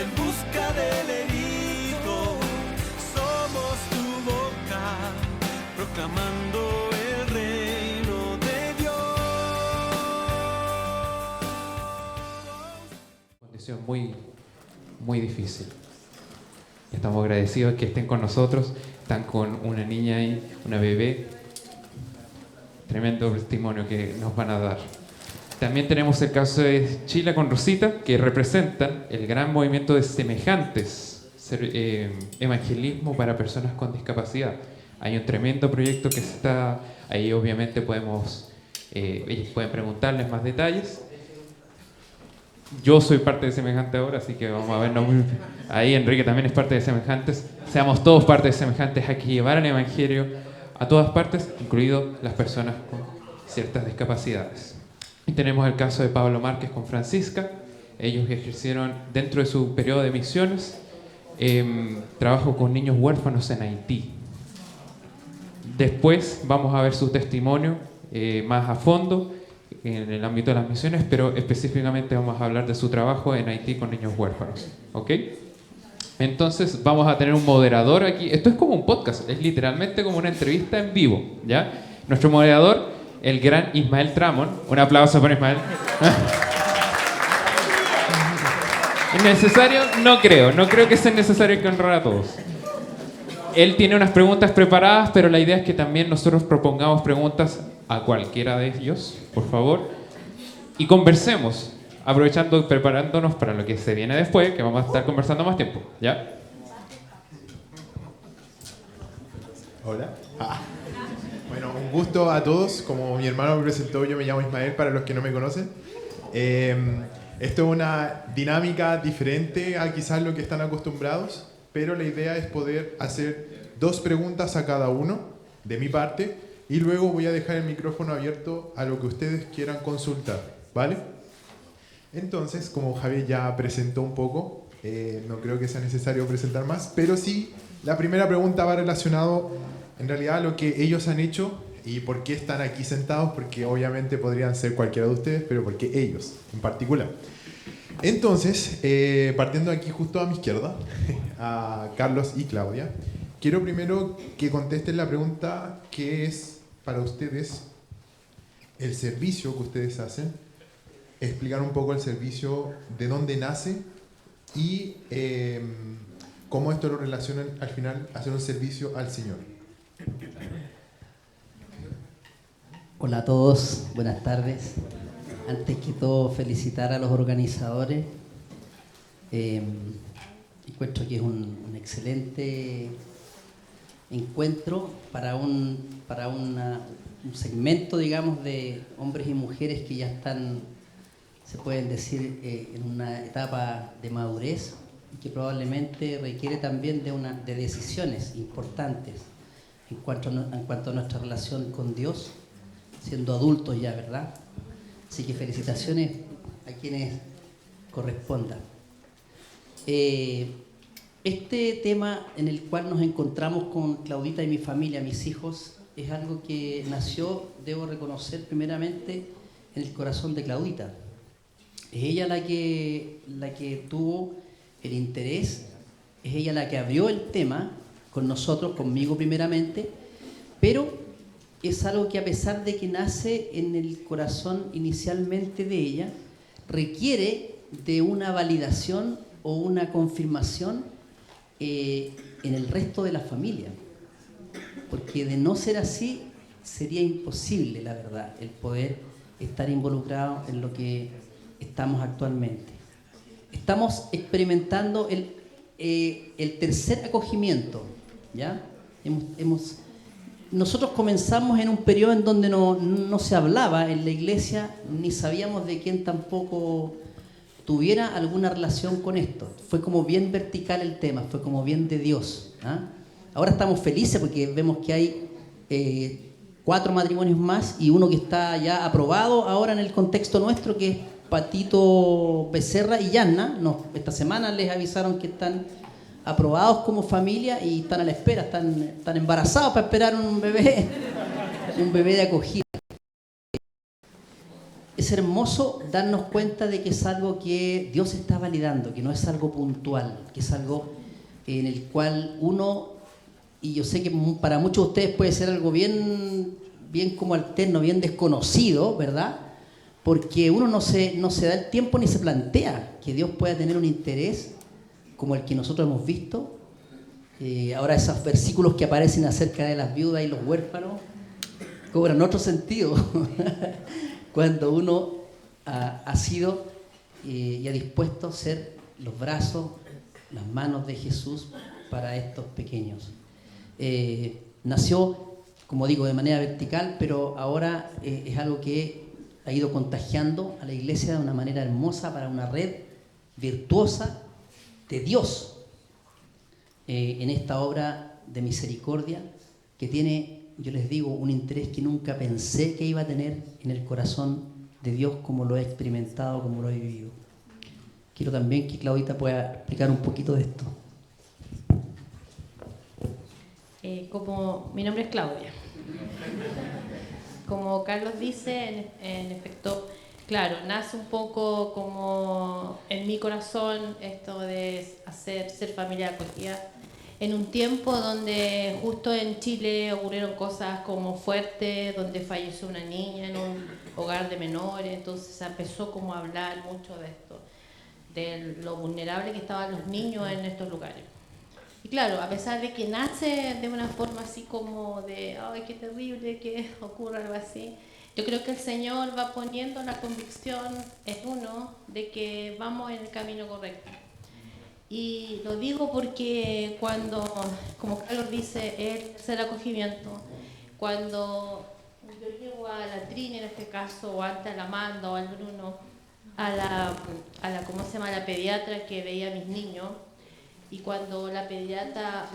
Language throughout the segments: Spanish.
en busca del herido. Somos tu boca, proclamando el reino de Dios. Condición muy difícil. Estamos agradecidos que estén con nosotros. Están con una niña ahí, una bebé. Tremendo testimonio que nos van a dar. También tenemos el caso de Chila con Rosita, que representan el gran movimiento de semejantes, evangelismo para personas con discapacidad. Hay un tremendo proyecto que está ahí, obviamente ellos pueden preguntarles más detalles. Yo soy parte de Semejante ahora, así que vamos a vernos ahí. Enrique también es parte de Semejantes. Seamos todos parte de Semejantes. Hay que llevar el evangelio a todas partes, incluido las personas con ciertas discapacidades. Y tenemos el caso de Pablo Márquez con Francisca. Ellos ejercieron dentro de su periodo de misiones trabajo con niños huérfanos en Haití. Después vamos a ver su testimonio más a fondo en el ámbito de las misiones, pero específicamente vamos a hablar de su trabajo en Haití con niños huérfanos. ¿Ok? Entonces vamos a tener un moderador aquí. Esto es como un podcast, es literalmente como una entrevista en vivo, ¿ya? Nuestro moderador, el gran Ismael Tramon. Un aplauso para Ismael. ¿Es necesario? No creo que sea necesario que honrar a todos. Él tiene unas preguntas preparadas, pero la idea es que también nosotros propongamos preguntas a cualquiera de ellos, por favor, y conversemos, aprovechando y preparándonos para lo que se viene después, que vamos a estar conversando más tiempo, ¿ya? Hola. Bueno, un gusto a todos. Como mi hermano me presentó, yo me llamo Ismael, para los que no me conocen. Esto es una dinámica diferente a quizás lo que están acostumbrados, pero la idea es poder hacer 2 preguntas a cada uno, de mi parte, y luego voy a dejar el micrófono abierto a lo que ustedes quieran consultar, ¿vale? Entonces, como Javier ya presentó un poco, no creo que sea necesario presentar más, pero sí, la primera pregunta va relacionado en realidad a lo que ellos han hecho y por qué están aquí sentados, porque obviamente podrían ser cualquiera de ustedes, pero porque ellos en particular. Entonces, partiendo aquí justo a mi izquierda, a Carlos y Claudia, quiero primero que contesten la pregunta: ¿qué es para ustedes el servicio que ustedes hacen? Explicar un poco el servicio, de dónde nace y cómo esto lo relacionan al final a hacer un servicio al Señor. Hola a todos, buenas tardes. Antes que todo, felicitar a los organizadores. Encuentro que es un excelente encuentro para un segmento, digamos, de hombres y mujeres que ya están, se pueden decir, en una etapa de madurez y que probablemente requiere también de decisiones importantes en cuanto a nuestra relación con Dios, siendo adultos ya, ¿verdad? Así que felicitaciones a quienes correspondan. Este tema en el cual nos encontramos con Claudita y mi familia, mis hijos, es algo que nació, debo reconocer, primeramente en el corazón de Claudita. Es ella la que tuvo el interés, es ella la que abrió el tema con nosotros, conmigo primeramente, pero es algo que, a pesar de que nace en el corazón inicialmente de ella, requiere de una validación o una confirmación en el resto de la familia. Porque de no ser así, sería imposible, la verdad, el poder estar involucrado en lo que estamos actualmente. Estamos experimentando el tercer acogimiento, ¿ya? Nosotros comenzamos en un periodo en donde no se hablaba en la iglesia, ni sabíamos de quién tampoco tuviera alguna relación con esto. Fue como bien vertical el tema, fue como bien de Dios, ¿ah? Ahora estamos felices porque vemos que hay 4 matrimonios más y uno que está ya aprobado ahora en el contexto nuestro, que es Patito Becerra y Yanna. Esta semana les avisaron que están aprobados como familia y están a la espera, están embarazados para esperar un bebé de acogida. es hermoso darnos cuenta de que es algo que Dios está validando, que no es algo puntual, que es algo en el cual uno, y yo sé que para muchos de ustedes puede ser algo bien como alterno, bien desconocido, ¿verdad? Porque uno no se da el tiempo ni se plantea que Dios pueda tener un interés como el que nosotros hemos visto. Ahora esos versículos que aparecen acerca de las viudas y los huérfanos cobran otro sentido cuando uno ha sido y ha dispuesto a ser los brazos, las manos de Jesús para estos pequeños. Nació, como digo, de manera vertical, pero ahora es algo que ha ido contagiando a la iglesia de una manera hermosa para una red virtuosa de Dios en esta obra de misericordia que tiene, yo les digo, un interés que nunca pensé que iba a tener en el corazón de Dios como lo he experimentado, como lo he vivido. Quiero también que Claudita pueda explicar un poquito de esto. Como mi nombre es Claudia. Como Carlos dice, en efecto, claro, nace un poco como en mi corazón esto de ser familia acogida en un tiempo donde justo en Chile ocurrieron cosas como fuertes, donde falleció una niña en un hogar de menores, entonces se empezó como a hablar mucho de esto, de lo vulnerable que estaban los niños en estos lugares. Y claro, a pesar de que nace de una forma así como de, ay, qué terrible que ocurra algo así, yo creo que el Señor va poniendo la convicción en uno de que vamos en el camino correcto. Y lo digo porque cuando, como Carlos dice, el tercer acogimiento, cuando yo llego a la Trini en este caso, o antes a la Amanda o al Bruno, a la ¿cómo se llama? La pediatra que veía a mis niños, y cuando la pediatra,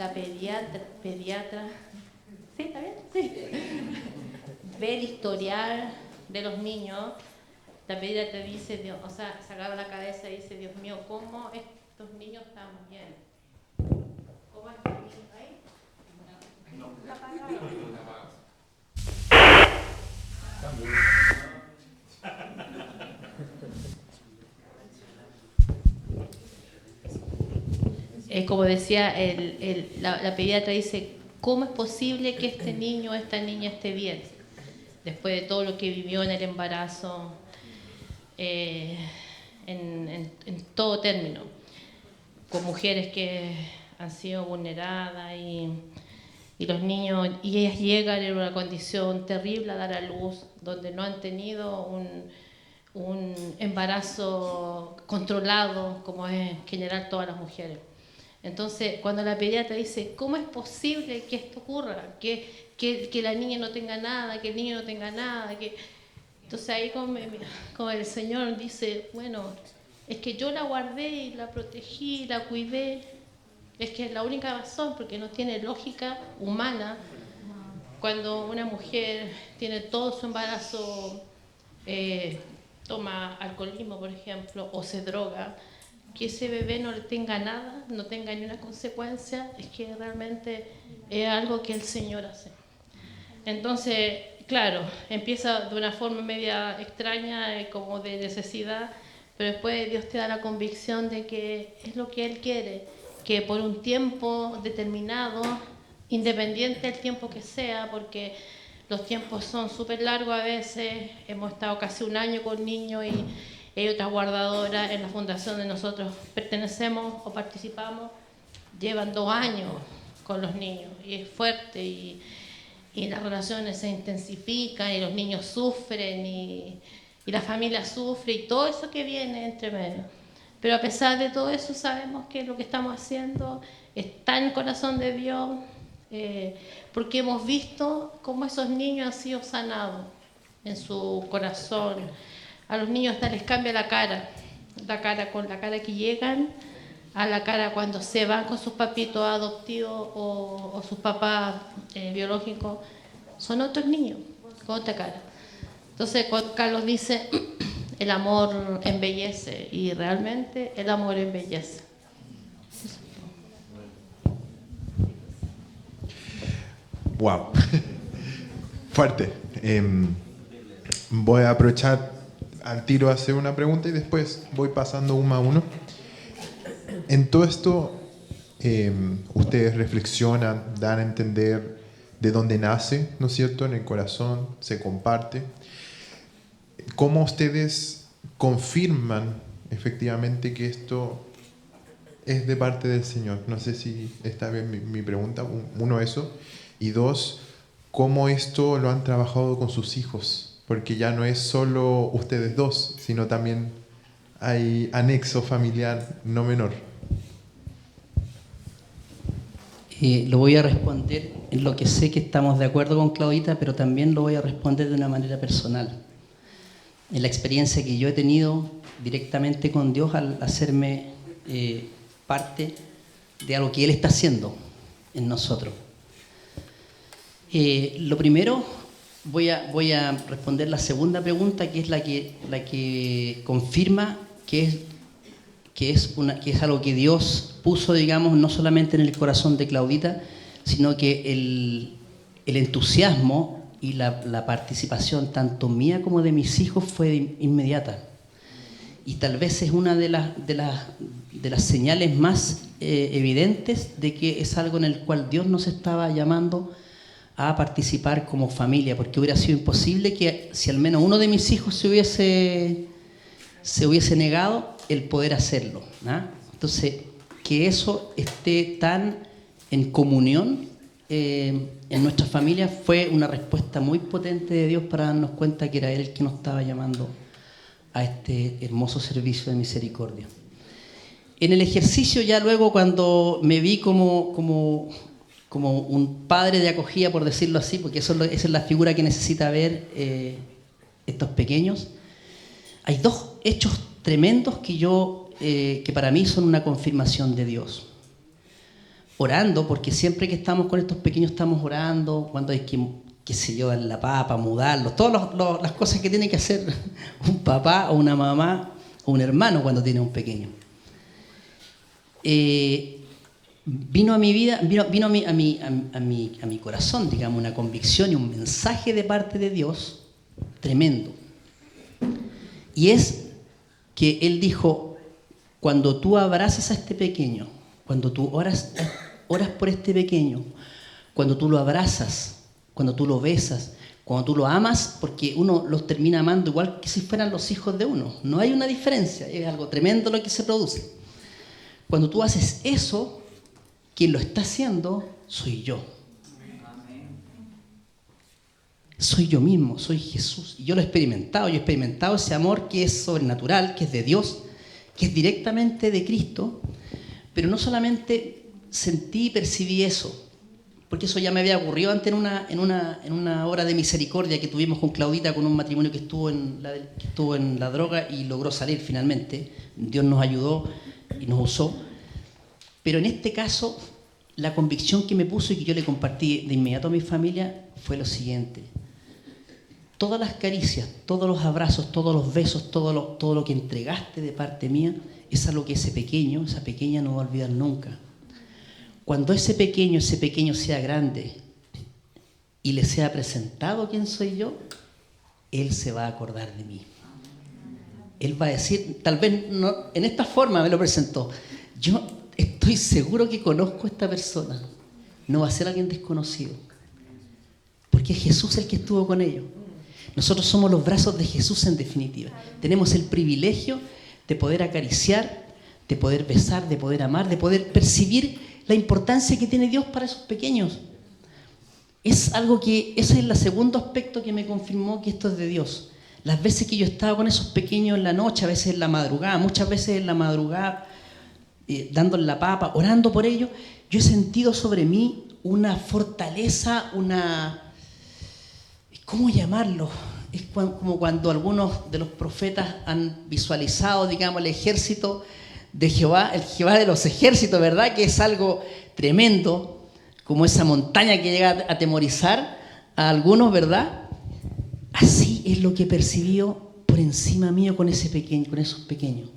¿sí? ¿Está bien? Sí. Ve el historial de los niños, la pediatra dice, Dios, o sea, se agarra la cabeza y dice, Dios mío, ¿cómo estos niños están bien? ¿Cómo están bien ahí? No. Está apagado. Como decía, la pediatra dice, ¿cómo es posible que este niño, esta niña esté bien? Después de todo lo que vivió en el embarazo, en todo término, con mujeres que han sido vulneradas y los niños, y ellas llegan en una condición terrible a dar a luz, donde no han tenido un embarazo controlado, como es en general todas las mujeres. Entonces, cuando la pediatra dice, ¿cómo es posible que esto ocurra? Que la niña no tenga nada, que el niño no tenga nada. Entonces ahí como el Señor dice, bueno, es que yo la guardé y la protegí, la cuidé. Es que es la única razón, porque no tiene lógica humana. Cuando una mujer tiene todo su embarazo, toma alcoholismo, por ejemplo, o se droga, que ese bebé no le tenga nada, no tenga ni una consecuencia, es que realmente es algo que el Señor hace. Entonces, claro, empieza de una forma media extraña, como de necesidad, pero después Dios te da la convicción de que es lo que Él quiere, que por un tiempo determinado, independiente del tiempo que sea, porque los tiempos son súper largos a veces, hemos estado casi un año con niños y hay otras guardadoras en la fundación de nosotros pertenecemos o participamos, llevan 2 años con los niños y es fuerte y las relaciones se intensifican y los niños sufren y la familia sufre y todo eso que viene entre medio. Pero a pesar de todo eso sabemos que lo que estamos haciendo está en el corazón de Dios, porque hemos visto cómo esos niños han sido sanados en su corazón. A los niños hasta les cambia la cara con la cara que llegan, a la cara cuando se van con sus papitos adoptivos o sus papás biológicos, son otros niños, con otra cara. Entonces, cuando Carlos dice, el amor embellece, y realmente el amor embellece. Wow. Fuerte. Voy a aprovechar al tiro hacer una pregunta y después voy pasando uno a uno. En todo esto, ustedes reflexionan, dan a entender de dónde nace, ¿no es cierto?, en el corazón, se comparte. ¿Cómo ustedes confirman efectivamente que esto es de parte del Señor? No sé si está bien mi pregunta. Uno, eso. Y dos, ¿cómo esto lo han trabajado con sus hijos? Porque ya no es solo ustedes dos, sino también hay anexo familiar no menor. Lo voy a responder en lo que sé que estamos de acuerdo con Claudita, pero también lo voy a responder de una manera personal. En la experiencia que yo he tenido directamente con Dios al hacerme parte de algo que Él está haciendo en nosotros. Lo primero, voy a responder la segunda pregunta, que es la que confirma que es algo que Dios puso, digamos, no solamente en el corazón de Claudita, sino que el entusiasmo y la participación tanto mía como de mis hijos fue inmediata. Y tal vez es una de las señales más evidentes de que es algo en el cual Dios nos estaba llamando a participar como familia, porque hubiera sido imposible que si al menos uno de mis hijos se hubiese negado el poder hacerlo, ¿no? Entonces, que eso esté tan en comunión en nuestra familia fue una respuesta muy potente de Dios para darnos cuenta que era Él el que nos estaba llamando a este hermoso servicio de misericordia. En el ejercicio, ya luego, cuando me vi como un padre de acogida, por decirlo así, porque esa es la figura que necesita ver estos pequeños, hay dos hechos tremendos que para mí son una confirmación de Dios. Orando, porque siempre que estamos con estos pequeños estamos orando, cuando hay que se yo, dar la papa, mudarlos, todas las cosas que tiene que hacer un papá o una mamá o un hermano cuando tiene un pequeño. Vino a mi vida, vino a mi corazón, digamos, una convicción y un mensaje de parte de Dios tremendo. Y es que Él dijo, cuando tú abrazas a este pequeño, cuando tú oras por este pequeño, cuando tú lo abrazas, cuando tú lo besas, cuando tú lo amas, porque uno los termina amando igual que si fueran los hijos de uno. No hay una diferencia, es algo tremendo lo que se produce. Cuando tú haces eso, quien lo está haciendo soy yo. Soy yo mismo, soy Jesús. Y yo lo he experimentado ese amor que es sobrenatural, que es de Dios, que es directamente de Cristo. Pero no solamente sentí y percibí eso, porque eso ya me había ocurrido antes en una hora de misericordia que tuvimos con Claudita, con un matrimonio que estuvo en la droga y logró salir finalmente. Dios nos ayudó y nos usó. Pero en este caso, la convicción que me puso y que yo le compartí de inmediato a mi familia fue lo siguiente. Todas las caricias, todos los abrazos, todos los besos, todo lo que entregaste de parte mía, es algo que esa pequeña no va a olvidar nunca. Cuando ese pequeño sea grande y le sea presentado quién soy yo, él se va a acordar de mí. Él va a decir, tal vez no, en esta forma me lo presentó, yo estoy seguro que conozco a esta persona, no va a ser alguien desconocido, porque es Jesús el que estuvo con ellos. Nosotros somos los brazos de Jesús en definitiva. Tenemos el privilegio de poder acariciar, de poder besar, de poder amar, de poder percibir la importancia que tiene Dios para esos pequeños. Es algo que, ese es el segundo aspecto que me confirmó que esto es de Dios. Las veces que yo estaba con esos pequeños en la noche, a veces en la madrugada, muchas veces en la madrugada, dándole la papa, orando por ellos, yo he sentido sobre mí una fortaleza, ¿cómo llamarlo? Es como cuando algunos de los profetas han visualizado, digamos, el ejército de Jehová, el Jehová de los ejércitos, ¿verdad? Que es algo tremendo, como esa montaña que llega a atemorizar a algunos, ¿verdad? Así es lo que he percibido por encima mío con esos pequeños.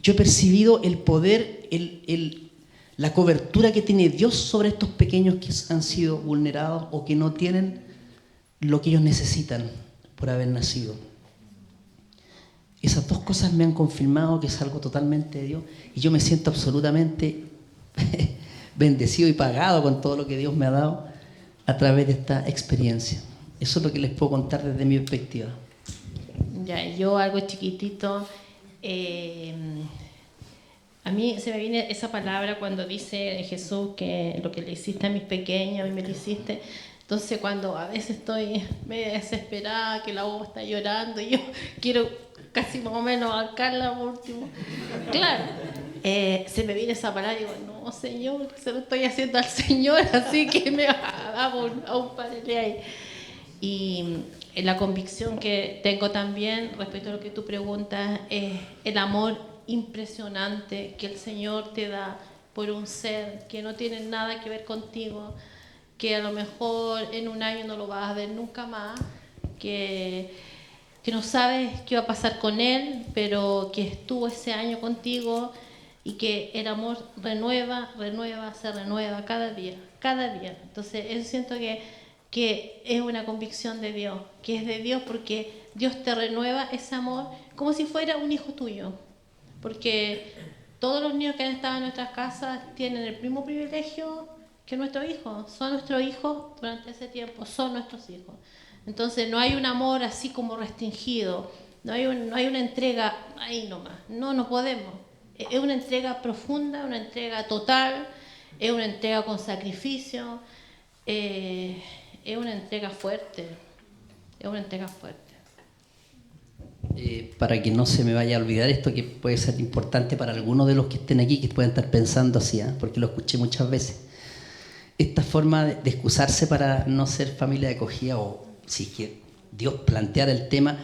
Yo he percibido el poder, la cobertura que tiene Dios sobre estos pequeños que han sido vulnerados o que no tienen lo que ellos necesitan por haber nacido. Esas dos cosas me han confirmado que es algo totalmente de Dios y yo me siento absolutamente bendecido y pagado con todo lo que Dios me ha dado a través de esta experiencia. Eso es lo que les puedo contar desde mi perspectiva. Ya, yo algo chiquitito. A mí se me viene esa palabra cuando dice Jesús que lo que le hiciste a mis pequeños, a mí me lo hiciste. Entonces cuando a veces estoy medio desesperada, que la voz está llorando y yo quiero casi más o menos abarcarla por último. Claro, se me viene esa palabra y digo, no, Señor, se lo estoy haciendo al Señor, así que me va a un parele ahí. Y la convicción que tengo también respecto a lo que tú preguntas es el amor impresionante que el Señor te da por un ser que no tiene nada que ver contigo, que a lo mejor en un año no lo vas a ver nunca más, que no sabes qué va a pasar con él, pero que estuvo ese año contigo y que el amor se renueva cada día. Entonces, eso siento que es una convicción de Dios, que es de Dios porque Dios te renueva ese amor como si fuera un hijo tuyo. Porque todos los niños que han estado en nuestras casas tienen el mismo privilegio que nuestros hijos. Son nuestros hijos durante ese tiempo, son nuestros hijos. Entonces no hay un amor así como restringido, no hay una entrega ahí nomás, no podemos. Es una entrega profunda, una entrega total, es una entrega con sacrificio, es una entrega fuerte, Para que no se me vaya a olvidar esto, que puede ser importante para algunos de los que estén aquí, que pueden estar pensando así, porque lo escuché muchas veces. Esta forma de excusarse para no ser familia de acogida, o si es que Dios planteara el tema,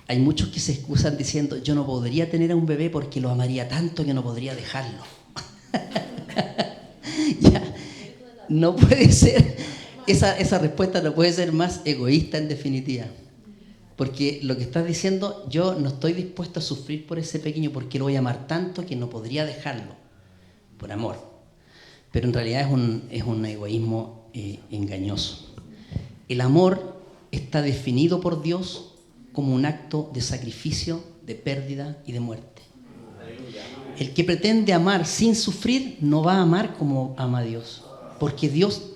hay muchos que se excusan diciendo, yo no podría tener a un bebé porque lo amaría tanto que no podría dejarlo. Ya, no puede ser, esa respuesta no puede ser más egoísta en definitiva. Porque lo que estás diciendo, yo no estoy dispuesto a sufrir por ese pequeño porque lo voy a amar tanto que no podría dejarlo, por amor. Pero en realidad es un egoísmo engañoso. El amor está definido por Dios como un acto de sacrificio, de pérdida y de muerte. El que pretende amar sin sufrir no va a amar como ama a Dios, porque Dios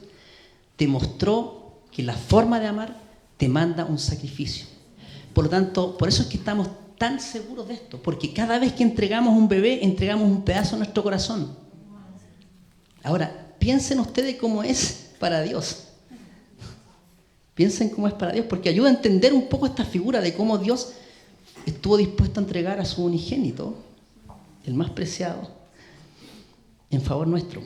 te mostró que la forma de amar te manda un sacrificio. Por lo tanto, por eso es que estamos tan seguros de esto, porque cada vez que entregamos un bebé, entregamos un pedazo de nuestro corazón. Ahora, piensen ustedes cómo es para Dios. Piensen cómo es para Dios, porque ayuda a entender un poco esta figura de cómo Dios estuvo dispuesto a entregar a su unigénito, el más preciado, en favor nuestro.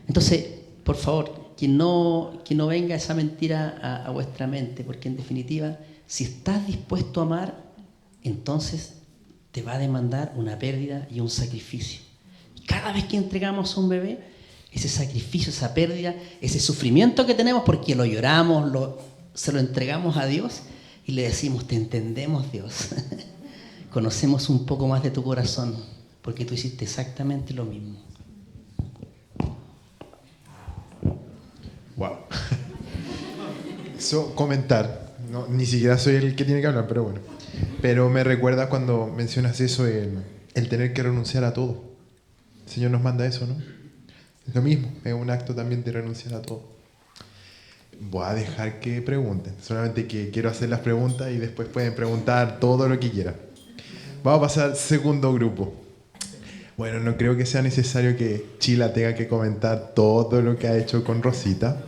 Entonces, por favor, que no venga esa mentira a vuestra mente, porque en definitiva, si estás dispuesto a amar, entonces te va a demandar una pérdida y un sacrificio. Y cada vez que entregamos a un bebé, ese sacrificio, esa pérdida, ese sufrimiento que tenemos porque lo lloramos, se lo entregamos a Dios y le decimos, te entendemos, Dios. Conocemos un poco más de tu corazón porque tú hiciste exactamente lo mismo. Wow. Eso, comentar. No, ni siquiera soy el que tiene que hablar, pero bueno. Pero me recuerda cuando mencionas eso, el tener que renunciar a todo. El Señor nos manda eso, ¿no? Es lo mismo, es un acto también de renunciar a todo. Voy a dejar que pregunten. Solamente que quiero hacer las preguntas y después pueden preguntar todo lo que quieran. Vamos a pasar al segundo grupo. Bueno, no creo que sea necesario que Chila tenga que comentar todo lo que ha hecho con Rosita,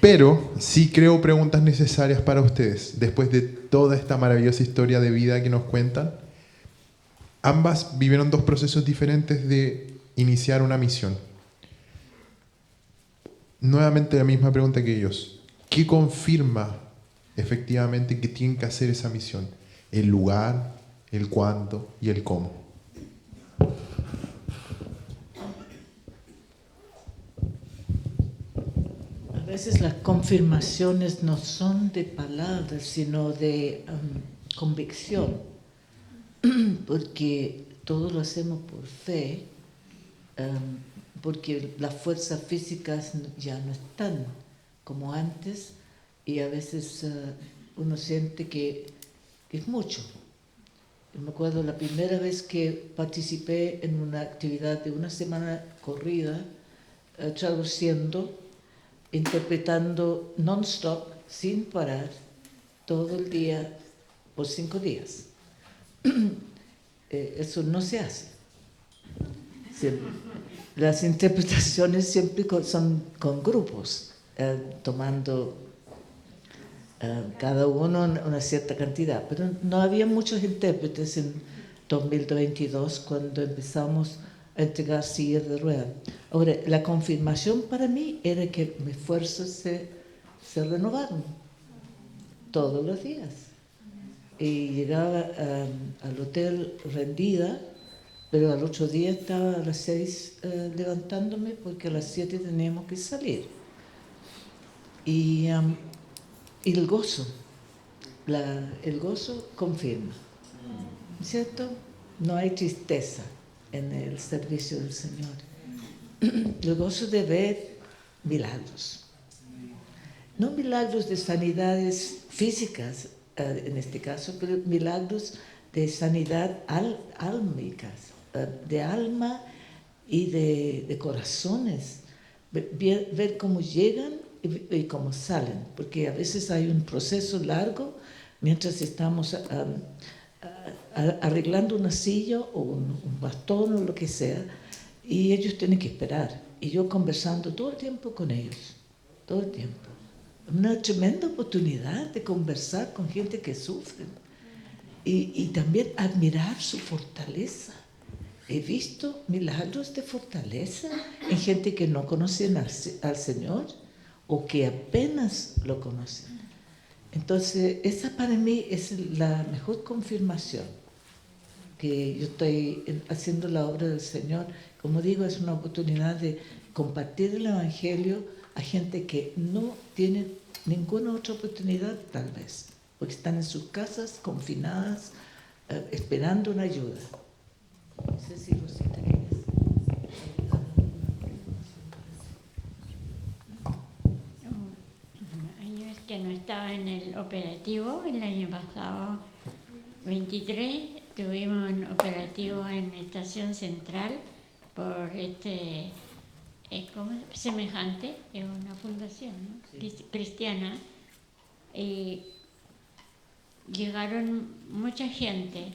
pero sí creo preguntas necesarias para ustedes. Después de toda esta maravillosa historia de vida que nos cuentan, ambas vivieron dos procesos diferentes de iniciar una misión. Nuevamente la misma pregunta que ellos. ¿Qué confirma efectivamente que tienen que hacer esa misión? El lugar, el cuándo y el cómo. A veces las confirmaciones no son de palabras, sino de convicción, porque todo lo hacemos por fe, porque las fuerzas físicas ya no están como antes y a veces uno siente que es mucho. Yo me acuerdo la primera vez que participé en una actividad de una semana corrida, traduciendo, interpretando non-stop, sin parar, todo el día, por 5 días. Eso no se hace. Las interpretaciones siempre son con grupos, tomando cada uno una cierta cantidad, pero no había muchos intérpretes en 2022 cuando empezamos a entregar sillas de ruedas. Ahora, la confirmación para mí era que mis fuerzas se renovaron todos los días. Y llegaba al hotel rendida, pero al otro día estaba a las 6 levantándome porque a las 7 teníamos que salir. Y el gozo, el gozo confirma, ¿cierto? No hay tristeza en el servicio del Señor. El gozo de ver milagros. No milagros de sanidades físicas, en este caso, pero milagros de sanidad álmicas, de alma y de corazones. Ver cómo llegan y cómo salen, porque a veces hay un proceso largo mientras estamos arreglando una silla o un bastón o lo que sea, y ellos tienen que esperar. Y yo conversando todo el tiempo con ellos, todo el tiempo. Una tremenda oportunidad de conversar con gente que sufre y también admirar su fortaleza. He visto milagros de fortaleza en gente que no conocen al Señor o que apenas lo conocen. Entonces, esa para mí es la mejor confirmación que yo estoy haciendo la obra del Señor. Como digo, es una oportunidad de compartir el Evangelio a gente que no tiene ninguna otra oportunidad, tal vez, porque están en sus casas, confinadas, esperando una ayuda. No sé si Rosita quieres. Años que no estaba en el operativo, el año pasado, 23, tuvimos un operativo en Estación Central por ¿cómo? Semejante, es una fundación, ¿no? Sí. Cristiana, y llegaron mucha gente.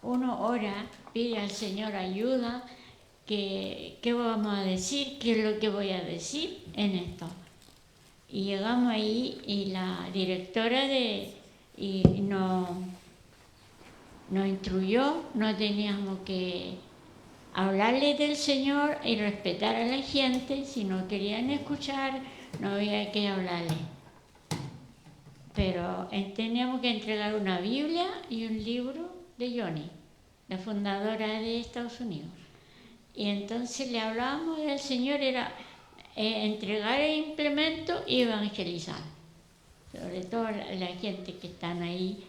Uno ora, pide al Señor ayuda, ¿qué vamos a decir? ¿Qué es lo que voy a decir en esto? Y llegamos ahí y la directora nos instruyó, no teníamos que hablarle del Señor y respetar a la gente. Si no querían escuchar, no había que hablarle. Pero teníamos que entregar una Biblia y un libro de Johnny, la fundadora de Estados Unidos. Y entonces le hablábamos del Señor, era entregar el implemento y evangelizar. Sobre todo la gente que están ahí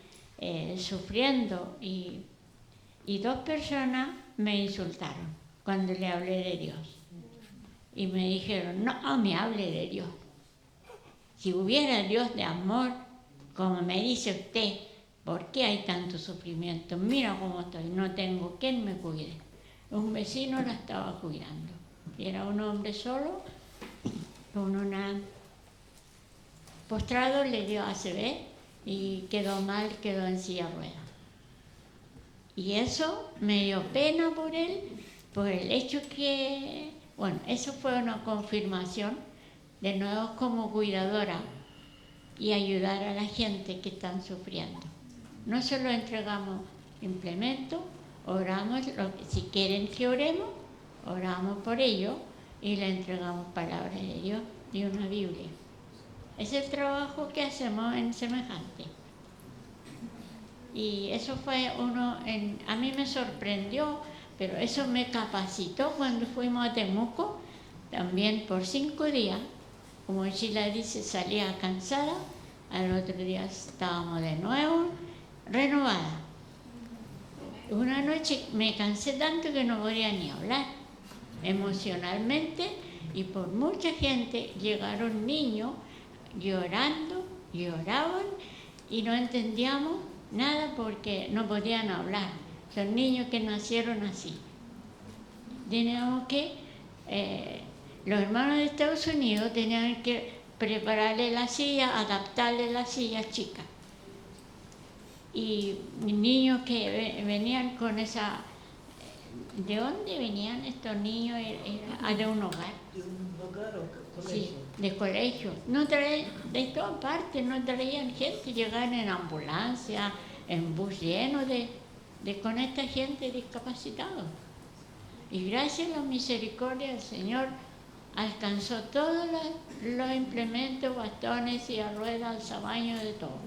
sufriendo. Y 2 personas me insultaron cuando le hablé de Dios. Y me dijeron, no me hable de Dios. Si hubiera Dios de amor, como me dice usted, ¿por qué hay tanto sufrimiento? Mira cómo estoy, no tengo quien me cuide. Un vecino la estaba cuidando. Y era un hombre solo, con una postrado, le dio ACV y quedó mal, quedó en silla de ruedas. Y eso me dio pena por él, por el hecho que, bueno, eso fue una confirmación de nuevo como cuidadora y ayudar a la gente que están sufriendo. No solo entregamos implementos, oramos, si quieren que oremos, oramos por ellos y le entregamos palabras de Dios y una Biblia. Es el trabajo que hacemos en Semejante. Y eso fue a mí me sorprendió, pero eso me capacitó cuando fuimos a Temuco, también por 5 días. Como Sheila dice, salía cansada, al otro día estábamos de nuevo renovada. Una noche me cansé tanto que no podía ni hablar emocionalmente, y por mucha gente llegaron niños llorando, lloraban, y no entendíamos nada porque no podían hablar. Son niños que nacieron así. Teníamos que, los hermanos de Estados Unidos tenían que prepararle la silla, adaptarle la silla chica. Y niños que venían con esa... ¿De dónde venían estos niños? Era de un hogar. ¿De un hogar o colegio? Sí, de colegio. No traían, de todas partes, no traían gente, llegaban en ambulancia, en bus lleno con esta gente discapacitada. Y gracias a la misericordia del Señor alcanzó todos los implementos, bastones, silla de ruedas, alzabaños, de todo.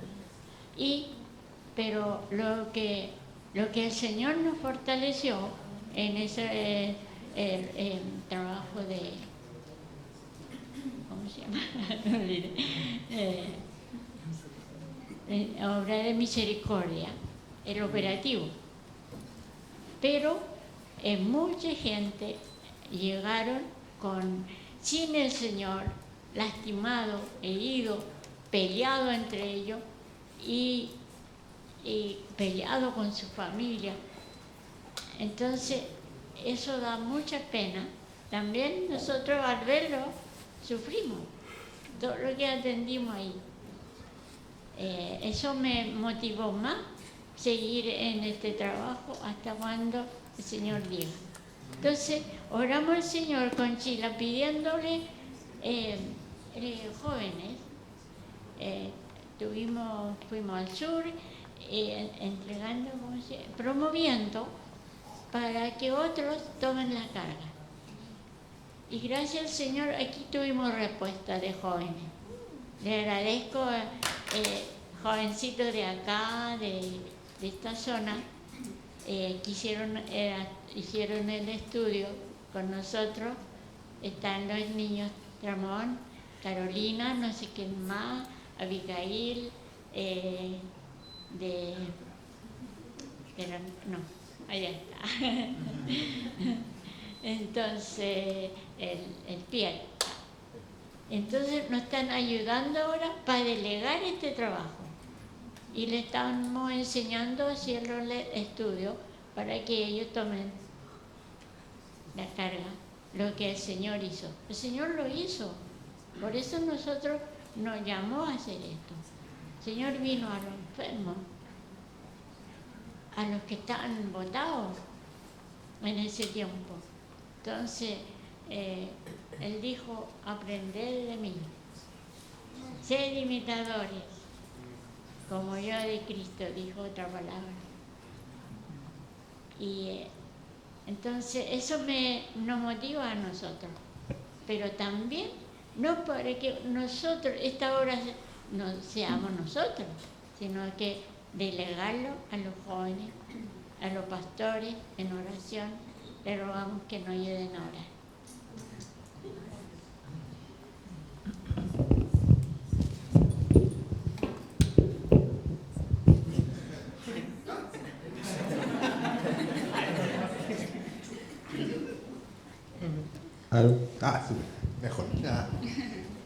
Pero lo que el Señor nos fortaleció en ese trabajo de, ¿cómo se llama? Obra de misericordia, el operativo. Pero mucha gente llegaron sin el Señor, lastimado, herido, peleado entre ellos y peleado con su familia. Entonces, eso da mucha pena. También nosotros al verlo sufrimos, todo lo que atendimos ahí. Eso me motivó más seguir en este trabajo hasta cuando el Señor diga. Entonces, oramos al Señor con Chila pidiéndole jóvenes. Fuimos al sur entregando, promoviendo para que otros tomen la carga. Y gracias al Señor aquí tuvimos respuesta de jóvenes. Le agradezco a jovencitos de acá, de esta zona, que hicieron el estudio con nosotros. Están los niños Ramón, Carolina, no sé quién más, Abigail, pero no, allá está. Entonces, el Pierre. Entonces nos están ayudando ahora para delegar este trabajo. Y le estamos enseñando a hacer los estudios para que ellos tomen la carga, lo que el Señor hizo. El Señor lo hizo. Por eso nosotros nos llamó a hacer esto. El Señor vino a los enfermos, a los que estaban botados en ese tiempo. Entonces, Él dijo, aprended de mí, sed imitadores, como yo de Cristo, dijo otra palabra. Y entonces eso nos motiva a nosotros, pero también no para que nosotros, esta obra no seamos nosotros, sino que delegarlo a los jóvenes, a los pastores en oración, le rogamos que nos ayuden a orar. Súper, mejor.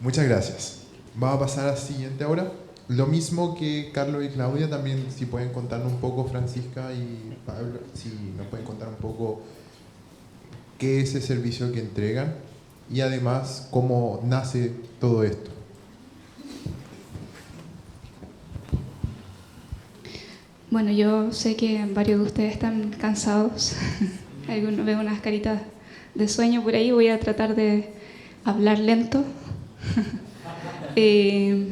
Muchas gracias. Vamos a pasar a la siguiente ahora. Lo mismo que Carlos y Claudia, también si pueden contarnos un poco, Francisca y Pablo, si nos pueden contar un poco qué es el servicio que entregan y además cómo nace todo esto. Bueno, yo sé que varios de ustedes están cansados. Algunos veo unas caritas de sueño por ahí. Voy a tratar de hablar lento y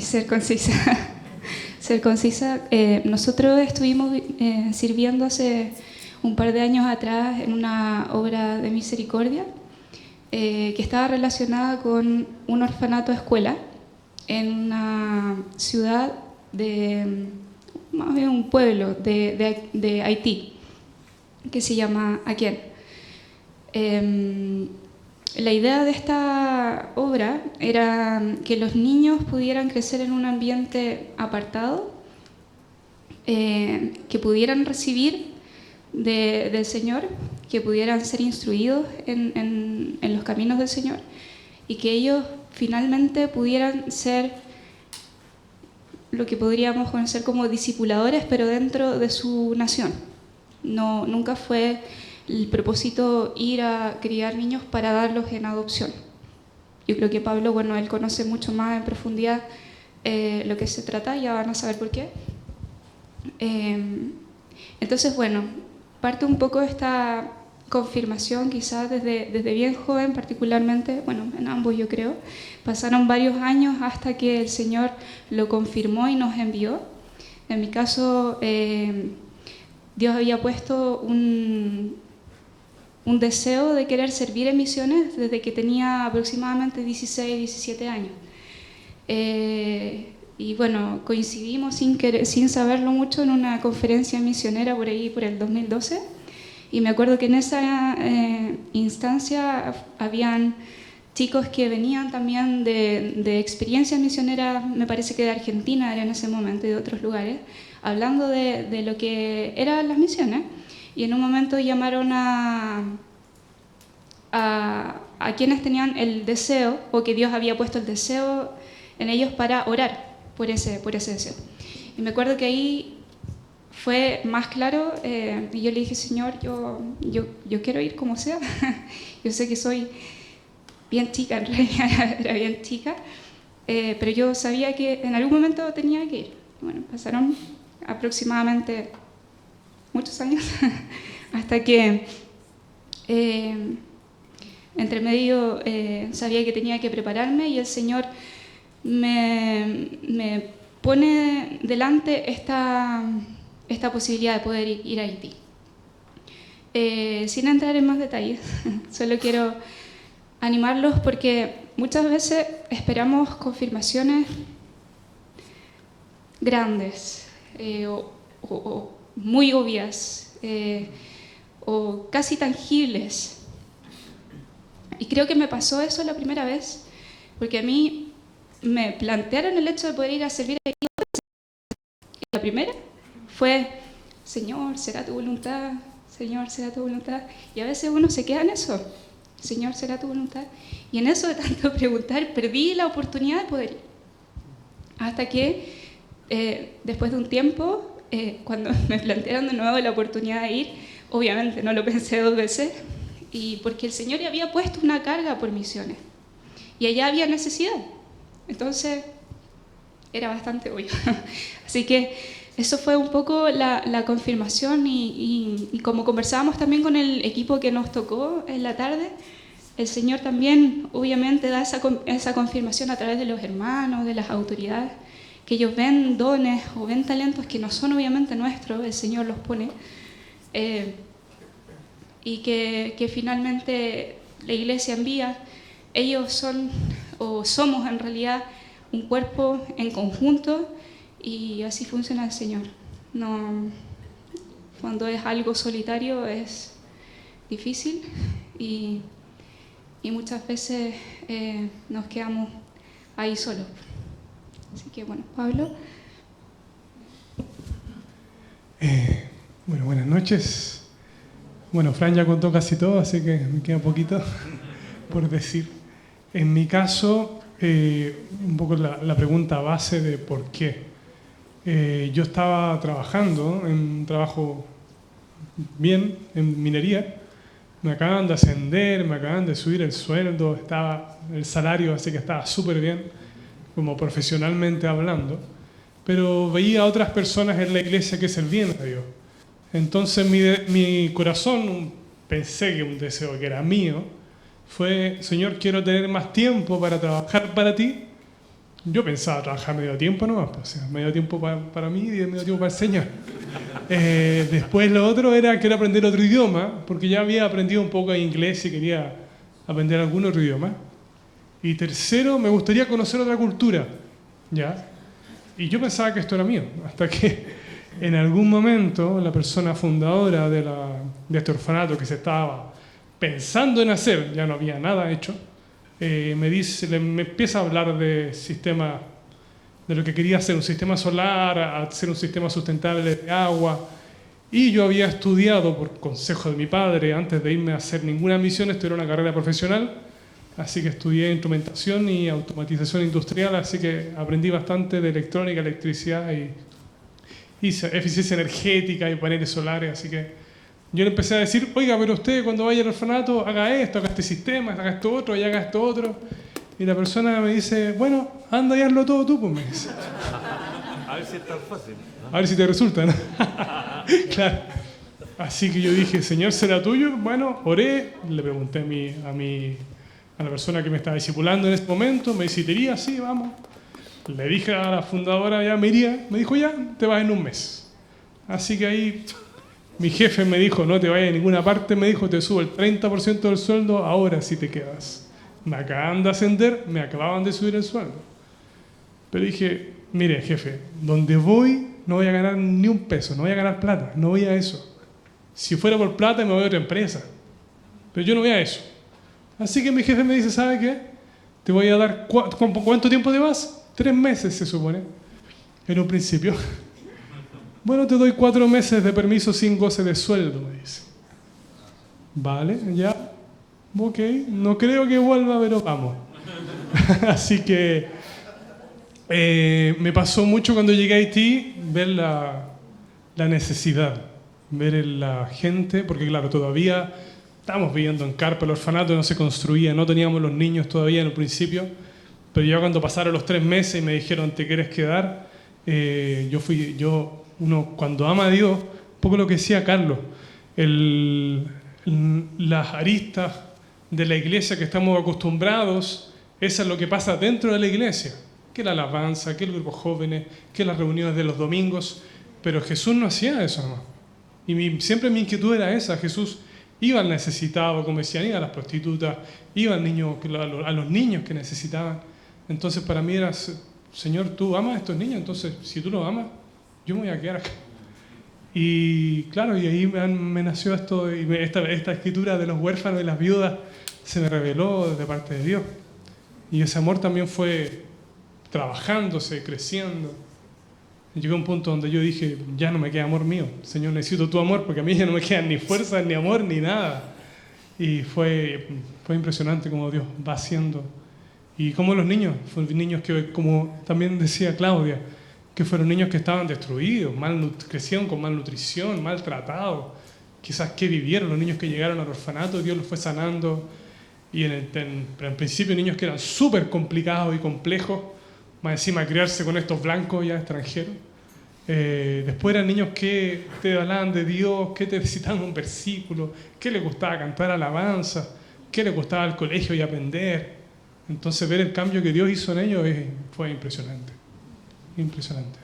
ser concisa. Nosotros estuvimos sirviendo hace un par de años atrás en una obra de misericordia que estaba relacionada con un orfanato escuela en una ciudad más bien un pueblo de Haití que se llama Aquién. La idea de esta obra era que los niños pudieran crecer en un ambiente apartado, que pudieran recibir del Señor, que pudieran ser instruidos en los caminos del Señor y que ellos finalmente pudieran ser lo que podríamos conocer como discipuladores, pero dentro de su nación. No, nunca fue el propósito ir a criar niños para darlos en adopción. Yo creo que Pablo, bueno, él conoce mucho más en profundidad lo que se trata, ya van a saber por qué. Entonces, bueno, parte un poco de esta confirmación, quizás desde bien joven particularmente, bueno, en ambos yo creo, pasaron varios años hasta que el Señor lo confirmó y nos envió. En mi caso, Dios había puesto un deseo de querer servir en misiones desde que tenía aproximadamente 16, 17 años. Y bueno, coincidimos sin saberlo mucho en una conferencia misionera por ahí, por el 2012. Y me acuerdo que en esa instancia habían chicos que venían también de experiencias misioneras, me parece que de Argentina era en ese momento y de otros lugares, hablando de lo que eran las misiones. Y en un momento llamaron a quienes tenían el deseo, o que Dios había puesto el deseo en ellos para orar por ese deseo. Y me acuerdo que ahí fue más claro, y yo le dije, Señor, yo quiero ir como sea. Yo sé que soy bien chica, en realidad era bien chica, pero yo sabía que en algún momento tenía que ir. Bueno, pasaron aproximadamente muchos años hasta que entre medio sabía que tenía que prepararme y el Señor me pone delante esta posibilidad de poder ir a Haití. Sin entrar en más detalles, solo quiero animarlos porque muchas veces esperamos confirmaciones grandes o muy obvias o casi tangibles. Y creo que me pasó eso la primera vez, porque a mí me plantearon el hecho de poder ir a servir a Haití. La primera fue, Señor, ¿será tu voluntad? Señor, ¿será tu voluntad? Y a veces uno se queda en eso, Señor, ¿será tu voluntad? Y en eso de tanto preguntar, perdí la oportunidad de poder ir. Hasta que, después de un tiempo, cuando me plantearon de nuevo la oportunidad de ir, obviamente no lo pensé 2 veces, y porque el Señor ya había puesto una carga por misiones, y allá había necesidad. Entonces, era bastante obvio. Así que eso fue un poco la confirmación y como conversábamos también con el equipo que nos tocó en la tarde, el Señor también obviamente da esa confirmación a través de los hermanos, de las autoridades, que ellos ven dones o ven talentos que no son obviamente nuestros, el Señor los pone, y que finalmente la iglesia envía. Ellos son o somos en realidad un cuerpo en conjunto y así funciona el Señor. No, cuando es algo solitario es difícil y muchas veces nos quedamos ahí solos. Así que bueno, Pablo. Bueno, buenas noches. Bueno, Fran ya contó casi todo, así que me queda poquito por decir. En mi caso, un poco la pregunta base de por qué. Yo estaba trabajando en un trabajo bien, en minería. Me acaban de ascender, me acaban de subir el sueldo, el salario, así que estaba súper bien, como profesionalmente hablando. Pero veía a otras personas en la iglesia que servían a Dios. Entonces mi corazón, pensé que un deseo que era mío, fue, Señor, quiero tener más tiempo para trabajar para ti. Yo pensaba trabajar medio tiempo nomás, o sea, medio tiempo para mí y medio tiempo para el Señor. Después lo otro era, quiero aprender otro idioma, porque ya había aprendido un poco de inglés y quería aprender algún otro idioma. Y tercero, me gustaría conocer otra cultura, ¿ya? Y yo pensaba que esto era mío, hasta que en algún momento la persona fundadora de este orfanato que se estaba pensando en hacer, ya no había nada hecho, me empieza a hablar de lo que quería hacer, un sistema solar, hacer un sistema sustentable de agua. Y yo había estudiado, por consejo de mi padre, antes de irme a hacer ninguna misión, estudiar una carrera profesional, Así que estudié instrumentación y automatización industrial, así que aprendí bastante de electrónica, electricidad y eficiencia energética y paneles solares. Así que yo le empecé a decir, oiga, pero usted cuando vaya al orfanato haga esto, haga este sistema, haga esto otro y haga esto otro. Y la persona me dice, bueno, anda y hazlo todo tú, pues me dice. A ver si es tan fácil, ¿no? A ver si te resulta, ¿no? Claro. Así que yo dije, Señor, ¿será tuyo? Bueno, oré, le pregunté a la persona que me estaba discipulando en ese momento, me dice, ¿te iría? Sí, vamos. Le dije a la fundadora, ya me iría. Me dijo, ya, te vas en un mes. Así que ahí mi jefe me dijo, no te vayas a ninguna parte, me dijo, te subo el 30% del sueldo, ahora sí te quedas. Me acaban de ascender, me acababan de subir el sueldo. Pero dije, mire, jefe, donde voy no voy a ganar ni un peso, no voy a ganar plata, no voy a eso. Si fuera por plata me voy a otra empresa. Pero yo no voy a eso. Así que mi jefe me dice, ¿sabe qué? Te voy a dar, ¿cuánto tiempo te vas? 3 meses se supone, en un principio. Bueno, te doy 4 meses de permiso sin goce de sueldo, me dice. Vale, ya. Ok, no creo que vuelva, pero vamos. Así que me pasó mucho cuando llegué a Haití ver la necesidad, ver la gente, porque claro, todavía estábamos viviendo en carpa, el orfanato no se construía, no teníamos los niños todavía en el principio, pero ya cuando pasaron los 3 meses y me dijeron, ¿te quieres quedar? Uno cuando ama a Dios, un poco lo que decía Carlos, las aristas de la iglesia que estamos acostumbrados, eso es lo que pasa dentro de la iglesia, que la alabanza, que el grupo jóvenes, que las reuniones de los domingos, pero Jesús no hacía eso, hermano. Y siempre mi inquietud era esa, Jesús iba al necesitado, como decían, iba a las prostitutas, iba a los niños que necesitaban. Entonces para mí era, Señor, tú amas a estos niños, entonces si tú los amas, yo me voy a quedar acá. Y claro, y ahí me nació esto, y esta escritura de los huérfanos y las viudas se me reveló de parte de Dios. Y ese amor también fue trabajándose, creciendo. Y llegó un punto donde yo dije, ya no me queda amor mío, Señor, necesito tu amor, porque a mí ya no me quedan ni fuerzas, ni amor, ni nada. Y fue impresionante como Dios va haciendo. Y como los niños, fueron niños que, como también decía Claudia, que fueron niños que estaban destruidos, crecieron con malnutrición, maltratados. Quizás qué vivieron los niños que llegaron al orfanato, Dios los fue sanando. Y en principio niños que eran súper complicados y complejos, más encima criarse con estos blancos ya extranjeros. Después eran niños que te hablaban de Dios, que te recitaban un versículo, que les gustaba cantar alabanza, que les gustaba el colegio y aprender. Entonces ver el cambio que Dios hizo en ellos fue impresionante. Impresionante.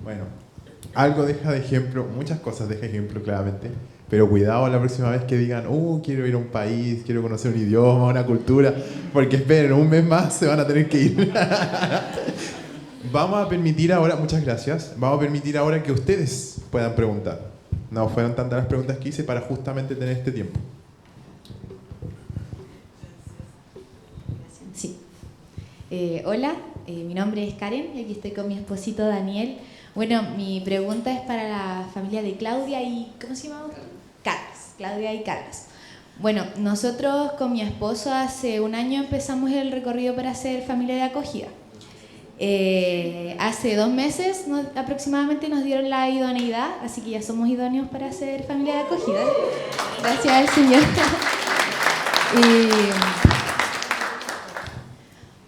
Bueno, algo deja de ejemplo, muchas cosas deja de ejemplo claramente, pero cuidado la próxima vez que digan, quiero ir a un país, quiero conocer un idioma, una cultura, porque esperen, un mes más se van a tener que ir. Vamos a permitir ahora, muchas gracias, vamos a permitir ahora que ustedes puedan preguntar. No fueron tantas las preguntas que hice para justamente tener este tiempo. Sí. Hola, mi nombre es Karen y aquí estoy con mi esposito Daniel. Bueno, mi pregunta es para la familia de Claudia y... ¿Cómo se llama? Carlos. Claudia y Carlos. Bueno, nosotros con mi esposo hace un año empezamos el recorrido para ser familia de acogida. Hace 2 meses aproximadamente nos dieron la idoneidad, así que ya somos idóneos para ser familia de acogida. Gracias al Señor.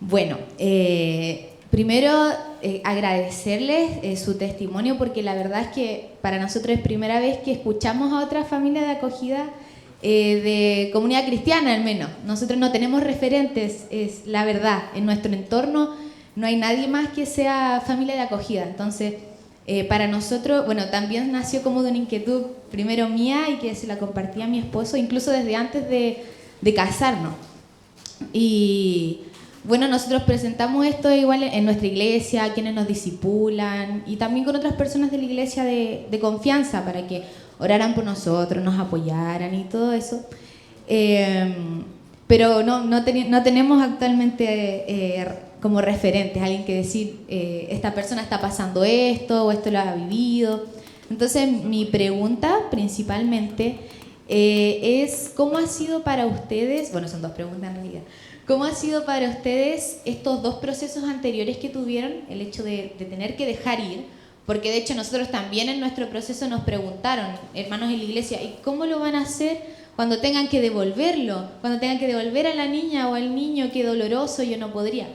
Bueno, primero agradecerles su testimonio, porque la verdad es que para nosotros es primera vez que escuchamos a otra familia de acogida de comunidad cristiana, al menos. Nosotros no tenemos referentes, es la verdad. En nuestro entorno no hay nadie más que sea familia de acogida. Entonces, para nosotros, bueno, también nació como de una inquietud primero mía y que se la compartía a mi esposo, incluso desde antes de casarnos. Y bueno, nosotros presentamos esto igual en nuestra iglesia, a quienes nos discipulan y también con otras personas de la iglesia de confianza para que oraran por nosotros, nos apoyaran y todo eso. Pero no tenemos actualmente como referentes, alguien que decir, esta persona está pasando esto o esto lo ha vivido. Entonces, mi pregunta principalmente es, ¿cómo ha sido para ustedes, bueno, son dos preguntas en realidad, ¿cómo ha sido para ustedes estos dos procesos anteriores que tuvieron, el hecho de tener que dejar ir? Porque de hecho nosotros también en nuestro proceso nos preguntaron, hermanos en la iglesia, ¿y cómo lo van a hacer cuando tengan que devolverlo? Cuando tengan que devolver a la niña o al niño, qué doloroso, yo no podría.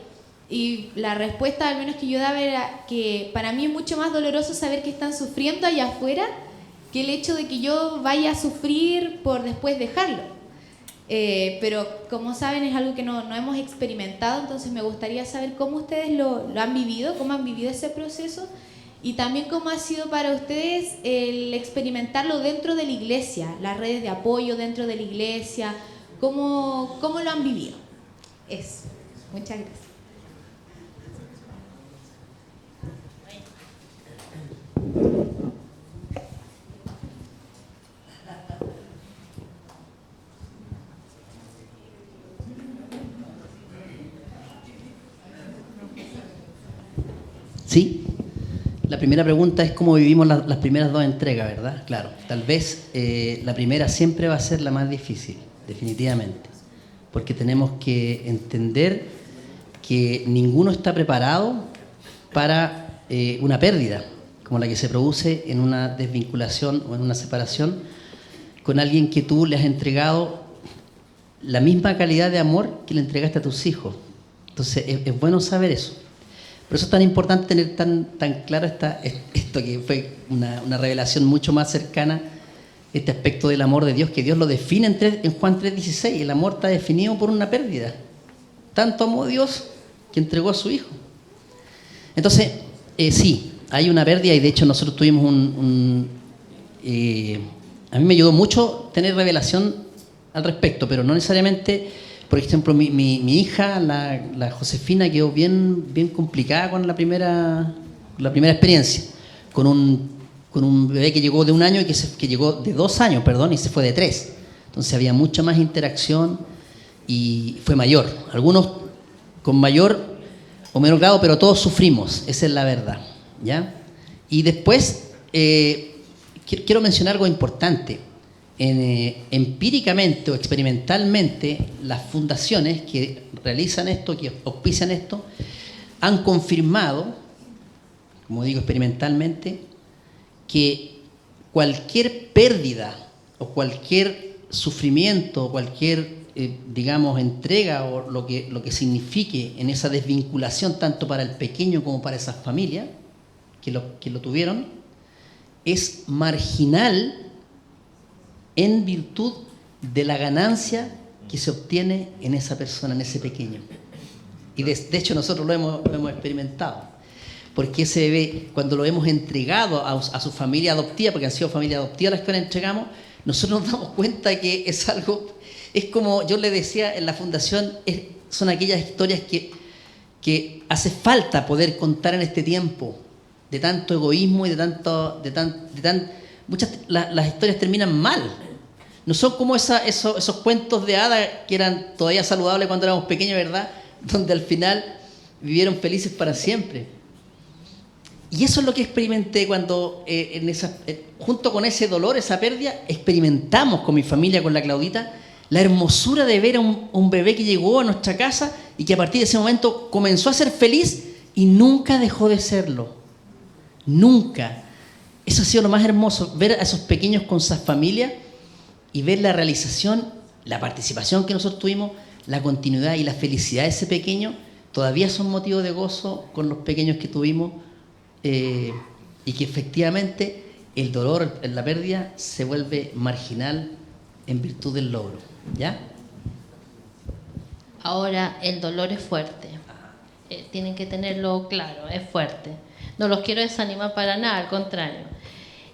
Y la respuesta, al menos que yo daba, era que para mí es mucho más doloroso saber que están sufriendo allá afuera que el hecho de que yo vaya a sufrir por después dejarlo. Pero como saben es algo que no hemos experimentado, entonces me gustaría saber cómo ustedes lo han vivido, cómo han vivido ese proceso y también cómo ha sido para ustedes el experimentarlo dentro de la iglesia, las redes de apoyo dentro de la iglesia, cómo lo han vivido. Eso. Muchas gracias. Sí, la primera pregunta es cómo vivimos las primeras dos entregas, ¿verdad? Claro, tal vez la primera siempre va a ser la más difícil, definitivamente, porque tenemos que entender que ninguno está preparado para una pérdida, como la que se produce en una desvinculación o en una separación con alguien que tú le has entregado la misma calidad de amor que le entregaste a tus hijos. Entonces es bueno saber eso. Por eso es tan importante tener tan claro esto que fue una revelación mucho más cercana, este aspecto del amor de Dios, que Dios lo define en Juan 3:16. El amor está definido por una pérdida. Tanto amó Dios que entregó a su Hijo. Entonces, sí, hay una pérdida y de hecho nosotros tuvimos a mí me ayudó mucho tener revelación al respecto, pero no necesariamente. Por ejemplo, mi hija, la Josefina, quedó bien complicada con la primera experiencia, con un bebé que llegó de 1 año y que llegó de 2 años, perdón, y se fue de 3. Entonces había mucha más interacción y fue mayor. Algunos con mayor o menor grado, pero todos sufrimos, esa es la verdad, ¿ya? Y después quiero mencionar algo importante. Empíricamente o experimentalmente, las fundaciones que realizan esto, que auspician esto, han confirmado, como digo experimentalmente, que cualquier pérdida o cualquier sufrimiento o cualquier, digamos, entrega o lo que signifique en esa desvinculación, tanto para el pequeño como para esas familias que lo tuvieron, es marginal en virtud de la ganancia que se obtiene en esa persona, en ese pequeño. Y de hecho nosotros lo hemos experimentado. Porque ese bebé, cuando lo hemos entregado a su familia adoptiva, porque han sido familias adoptivas las que le entregamos, nosotros nos damos cuenta que es algo, es como yo le decía en la fundación, son aquellas historias que hace falta poder contar en este tiempo, de tanto egoísmo y las historias terminan mal. No son como esos cuentos de hadas que eran todavía saludables cuando éramos pequeños, ¿verdad? Donde al final vivieron felices para siempre. Y eso es lo que experimenté cuando, junto con ese dolor, esa pérdida, experimentamos con mi familia, con la Claudita, la hermosura de ver a un bebé que llegó a nuestra casa y que a partir de ese momento comenzó a ser feliz y nunca dejó de serlo. Nunca. Eso ha sido lo más hermoso, ver a esos pequeños con sus familias y ver la realización, la participación que nosotros tuvimos, la continuidad y la felicidad de ese pequeño, todavía son motivo de gozo con los pequeños que tuvimos, y que efectivamente el dolor, la pérdida, se vuelve marginal en virtud del logro, ¿ya? Ahora, el dolor es fuerte. Tienen que tenerlo claro, es fuerte. No los quiero desanimar para nada, al contrario.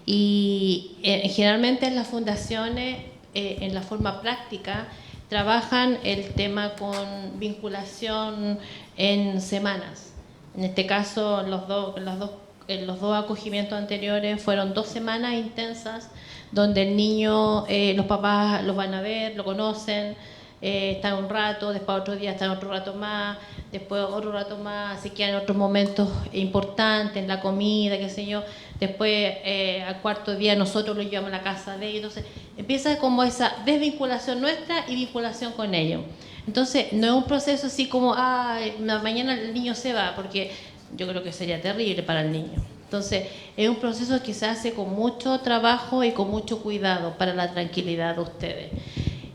Y generalmente en las fundaciones, en la forma práctica, trabajan el tema con vinculación en semanas. En este caso, los dos acogimientos anteriores fueron 2 semanas intensas, donde el niño, los papás los van a ver, lo conocen, están un rato, después otro día están otro rato más, después otro rato más, se quedan en otros momentos importantes, en la comida, qué sé yo. Después, al cuarto día, nosotros los llevamos a la casa de ellos. Entonces, empieza como esa desvinculación nuestra y vinculación con ellos. Entonces, no es un proceso así como, mañana el niño se va, porque yo creo que sería terrible para el niño. Entonces, es un proceso que se hace con mucho trabajo y con mucho cuidado para la tranquilidad de ustedes.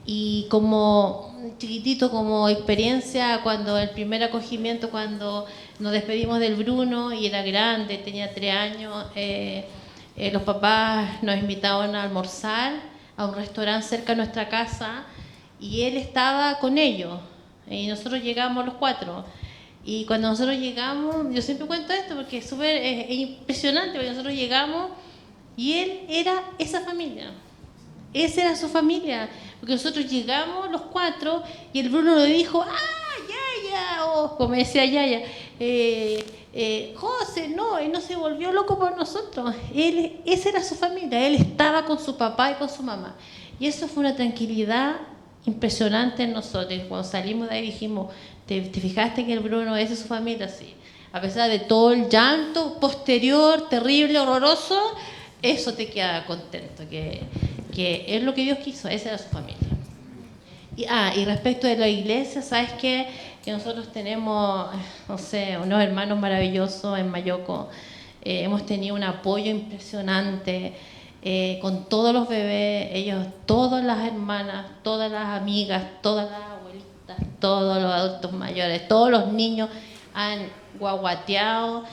Y como chiquitito, como experiencia, cuando el primer acogimiento, cuando nos despedimos del Bruno y era grande, tenía 3 años, los papás nos invitaron a almorzar a un restaurante cerca de nuestra casa y él estaba con ellos y nosotros llegamos los 4. Y cuando nosotros llegamos, yo siempre cuento esto porque es súper impresionante, porque nosotros llegamos y él era esa familia. Esa era su familia, porque nosotros llegamos los 4 y el Bruno le dijo, Yaya, o como decía Yaya, José, no, él no se volvió loco por nosotros, esa era su familia, él estaba con su papá y con su mamá. Y eso fue una tranquilidad impresionante en nosotros. Y cuando salimos de ahí dijimos, ¿te fijaste que el Bruno, esa es su familia? Sí. A pesar de todo el llanto posterior, terrible, horroroso, eso te queda contento, que es lo que Dios quiso, esa era su familia. Y respecto de la iglesia, ¿sabes qué? Que nosotros tenemos, no sé, unos hermanos maravillosos en Mayoco. Hemos tenido un apoyo impresionante con todos los bebés, ellos, todas las hermanas, todas las amigas, todas las abuelitas, todos los adultos mayores, todos los niños han guaguateado,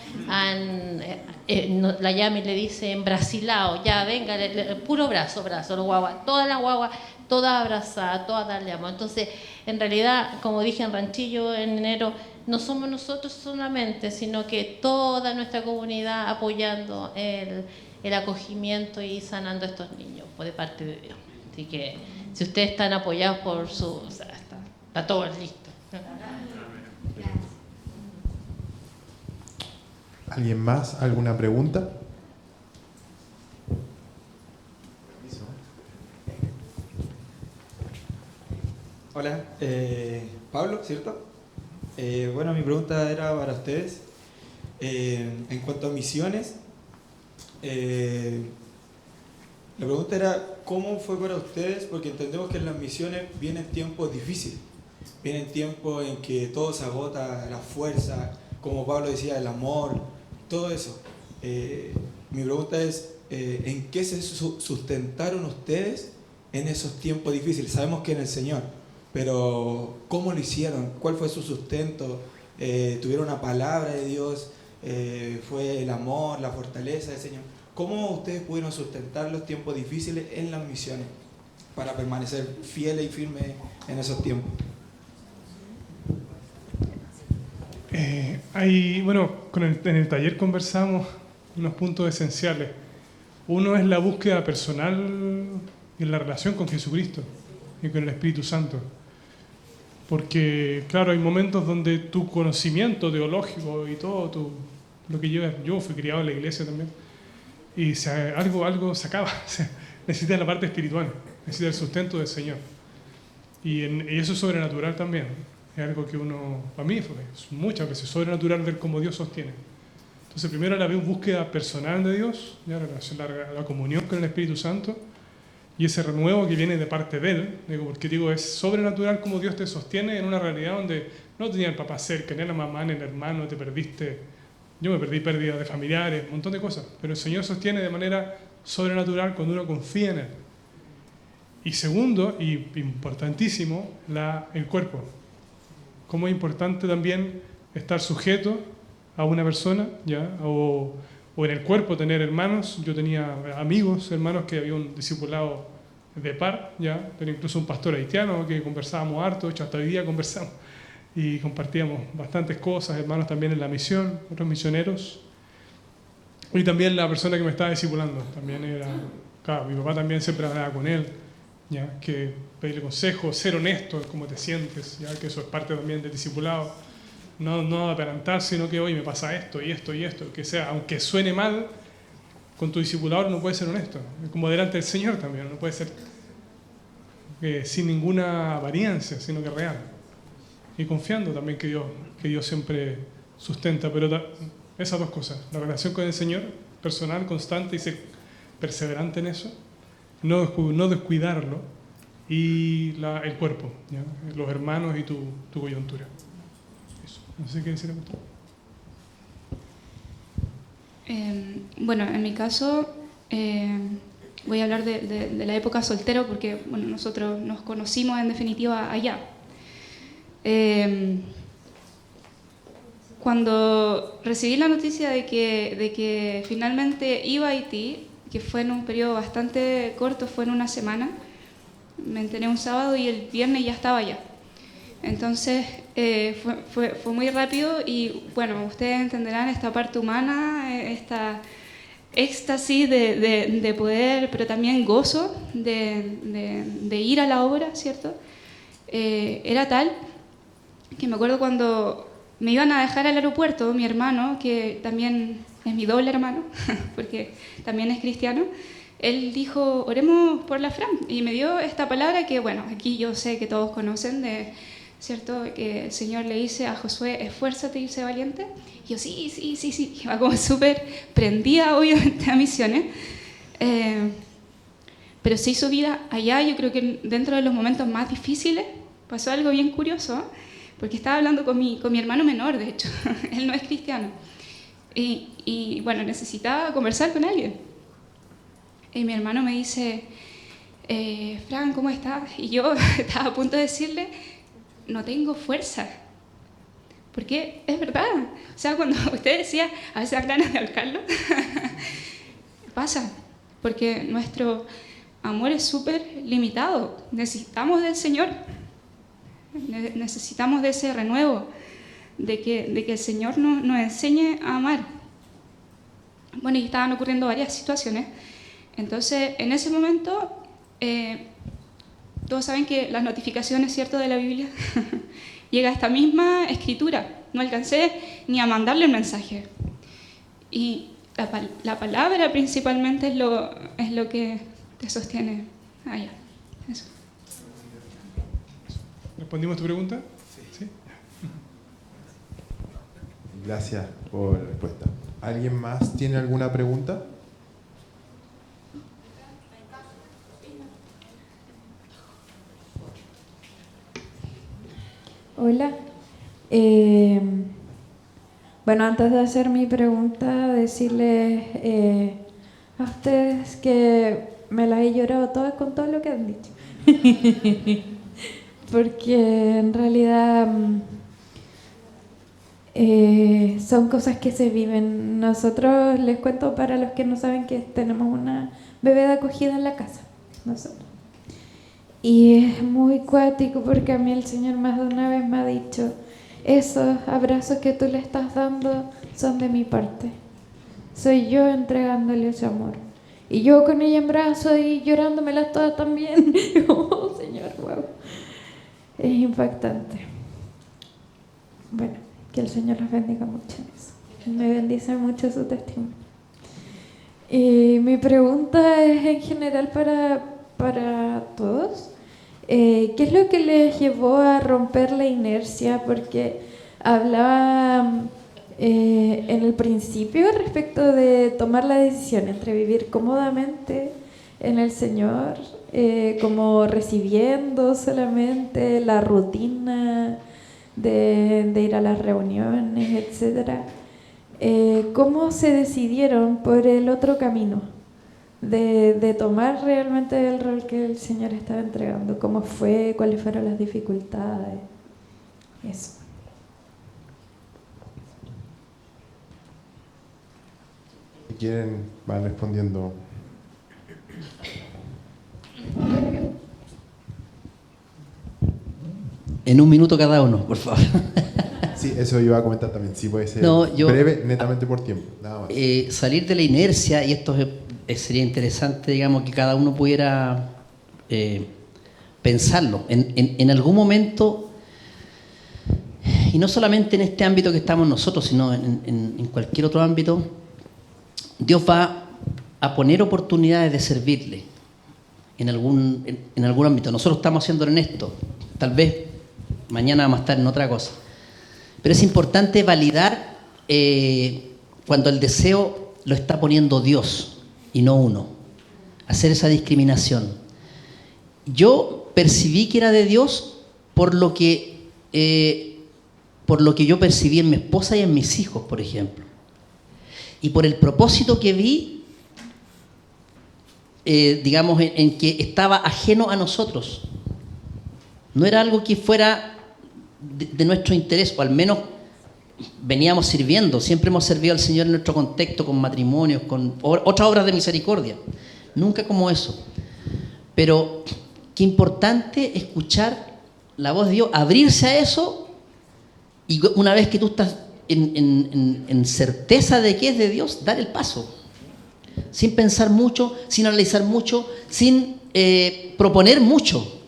la Yami le dice embrasilado, ya venga, puro brazo, los guaguas, todas las guaguas, todas abrazadas, todas darle amor. Entonces, en realidad, como dije en Ranchillo en enero, no somos nosotros solamente, sino que toda nuestra comunidad apoyando el acogimiento y sanando a estos niños de parte de Dios. Así que, si ustedes están apoyados por está todo listo. ¿Alguien más? ¿Alguna pregunta? Hola, Pablo, ¿cierto? Bueno, mi pregunta era para ustedes. En cuanto a misiones, la pregunta era ¿cómo fue para ustedes? Porque entendemos que en las misiones vienen tiempos difíciles, vienen tiempos en que todo se agota, la fuerza, como Pablo decía, el amor, todo eso. Mi pregunta es, ¿en qué se sustentaron ustedes en esos tiempos difíciles? Sabemos que en el Señor, pero ¿cómo lo hicieron? ¿Cuál fue su sustento? ¿Tuvieron una palabra de Dios? ¿Fue el amor, la fortaleza del Señor? ¿Cómo ustedes pudieron sustentar los tiempos difíciles en las misiones para permanecer fieles y firmes en esos tiempos? En el taller conversamos unos puntos esenciales. Uno es la búsqueda personal en la relación con Jesucristo y con el Espíritu Santo. Porque, claro, hay momentos donde tu conocimiento teológico y todo lo que llevas, yo fui criado en la iglesia también, y algo se acaba. Necesita la parte espiritual, necesita el sustento del Señor. Y eso es sobrenatural también. Es algo que para mí, es muchas veces sobrenatural ver cómo Dios sostiene. Entonces, primero la búsqueda personal de Dios, ya la comunión con el Espíritu Santo, y ese renuevo que viene de parte de Él, porque es sobrenatural como Dios te sostiene en una realidad donde no tenía el papá cerca, ni la mamá, ni el hermano, te perdiste. Yo me perdí pérdidas de familiares, un montón de cosas, pero el Señor sostiene de manera sobrenatural cuando uno confía en Él. Y segundo, y importantísimo, el cuerpo. Cómo es importante también estar sujeto a una persona, ¿ya? O en el cuerpo tener hermanos. Yo tenía amigos, hermanos que había un discipulado de par, ¿ya? Tenía incluso un pastor haitiano que conversábamos harto, de hecho hasta hoy día conversamos y compartíamos bastantes cosas, hermanos también en la misión, otros misioneros. Y también la persona que me estaba discipulando, también era, claro, mi papá también siempre hablaba con él, ¿ya? Que pedirle consejo, ser honesto en cómo te sientes, ¿ya? Que eso es parte también del discipulado. No aparentar, sino que hoy me pasa esto y esto y esto, que sea, aunque suene mal, con tu discipulador no puedes ser honesto, como delante del Señor también, no puedes ser sin ninguna apariencia, sino que real. Y confiando también que Dios siempre sustenta. Pero esas dos cosas, la relación con el Señor, personal, constante y ser perseverante en eso, no descuidarlo, y el cuerpo, ¿ya? Los hermanos y tu coyuntura. Eso. No sé qué decir. Bueno, en mi caso voy a hablar de la época soltero porque bueno, nosotros nos conocimos en definitiva allá. Cuando recibí la noticia de que finalmente iba a Haití, que fue en un periodo bastante corto, fue en una semana, me enteré un sábado y el viernes ya estaba allá. Entonces fue muy rápido y bueno, ustedes entenderán esta parte humana, esta éxtasis de poder, pero también gozo de ir a la obra, ¿cierto? Era tal que me acuerdo cuando me iban a dejar al aeropuerto, mi hermano, que también es mi doble hermano, porque también es cristiano, él dijo, oremos por la Fran, y me dio esta palabra que, bueno, aquí yo sé que todos conocen, ¿cierto? Que el Señor le dice a Josué, esfuérzate y sé valiente. Y yo, sí, iba como súper prendida, obviamente, a misiones. Pero se hizo vida allá, yo creo que dentro de los momentos más difíciles, pasó algo bien curioso, porque estaba hablando con mi hermano menor, de hecho, él no es cristiano. Y bueno, necesitaba conversar con alguien. Y mi hermano me dice, Fran, ¿cómo estás? Y yo estaba a punto de decirle, no tengo fuerza. Porque es verdad. O sea, cuando usted decía, a veces dan ganas de ahorcarlo, pasa. Porque nuestro amor es súper limitado. Necesitamos del Señor. Necesitamos de ese renuevo. De que el Señor nos enseñe a amar. Bueno, y estaban ocurriendo varias situaciones. Entonces, en ese momento, todos saben que las notificaciones, ¿cierto?, de la Biblia, llega a esta misma escritura. No alcancé ni a mandarle el mensaje. Y la palabra principalmente es lo que te sostiene allá. Eso. ¿Respondimos tu pregunta? Sí. Gracias por la respuesta. ¿Alguien más tiene alguna pregunta? Hola. Bueno, antes de hacer mi pregunta, decirles a ustedes que me las he llorado todas con todo lo que han dicho. Porque en realidad son cosas que se viven. Nosotros, les cuento para los que no saben, que tenemos una bebé de acogida en la casa. Nosotros. Y es muy cuático porque a mí el Señor más de una vez me ha dicho, esos abrazos que tú le estás dando son de mi parte. Soy yo entregándole ese amor. Y yo con ella en brazos y llorándomelas todas también. Oh, Señor, wow. Es impactante. Bueno, que el Señor los bendiga mucho en eso. Me bendice mucho su testimonio. Y mi pregunta es en general para todos. ¿Qué es lo que les llevó a romper la inercia? Porque hablaba en el principio respecto de tomar la decisión entre vivir cómodamente en el Señor, como recibiendo solamente la rutina de ir a las reuniones, etc. ¿Cómo se decidieron por el otro camino? De tomar realmente el rol que el Señor estaba entregando. ¿Cómo fue? ¿Cuáles fueron las dificultades? Eso. Si quieren, van respondiendo. En un minuto cada uno, por favor. Sí, eso iba a comentar también. Sí, puede ser breve, netamente por tiempo. Nada más. Salir de la inercia, y esto sería interesante, digamos, que cada uno pudiera pensarlo. En algún momento, y no solamente en este ámbito que estamos nosotros, sino en cualquier otro ámbito, Dios va a poner oportunidades de servirle. en algún ámbito. Nosotros estamos haciéndolo en esto, tal vez mañana vamos a estar en otra cosa. Pero es importante validar cuando el deseo lo está poniendo Dios y no uno. Hacer esa discriminación. Yo percibí que era de Dios por lo que yo percibí en mi esposa y en mis hijos, por ejemplo. Y por el propósito que vi, digamos, en que estaba ajeno a nosotros. No era algo que fuera de nuestro interés, o al menos veníamos sirviendo. Siempre hemos servido al Señor en nuestro contexto, con matrimonios, con otras obras de misericordia. Nunca como eso. Pero qué importante escuchar la voz de Dios, abrirse a eso, y una vez que tú estás en certeza de que es de Dios, dar el paso. Sin pensar mucho, sin analizar mucho, sin proponer mucho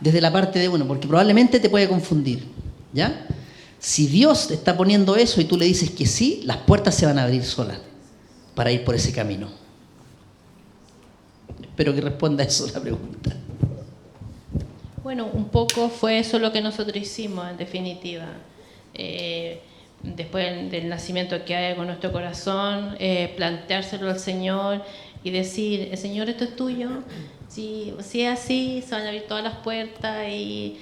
desde la parte de uno, porque probablemente te puede confundir, ¿ya? Si Dios te está poniendo eso y tú le dices que sí, las puertas se van a abrir solas para ir por ese camino. Espero que responda a eso la pregunta. Bueno, un poco fue eso lo que nosotros hicimos, en definitiva. Después del nacimiento que hay con nuestro corazón, planteárselo al Señor y decir, Señor, esto es tuyo. Si es así, se van a abrir todas las puertas y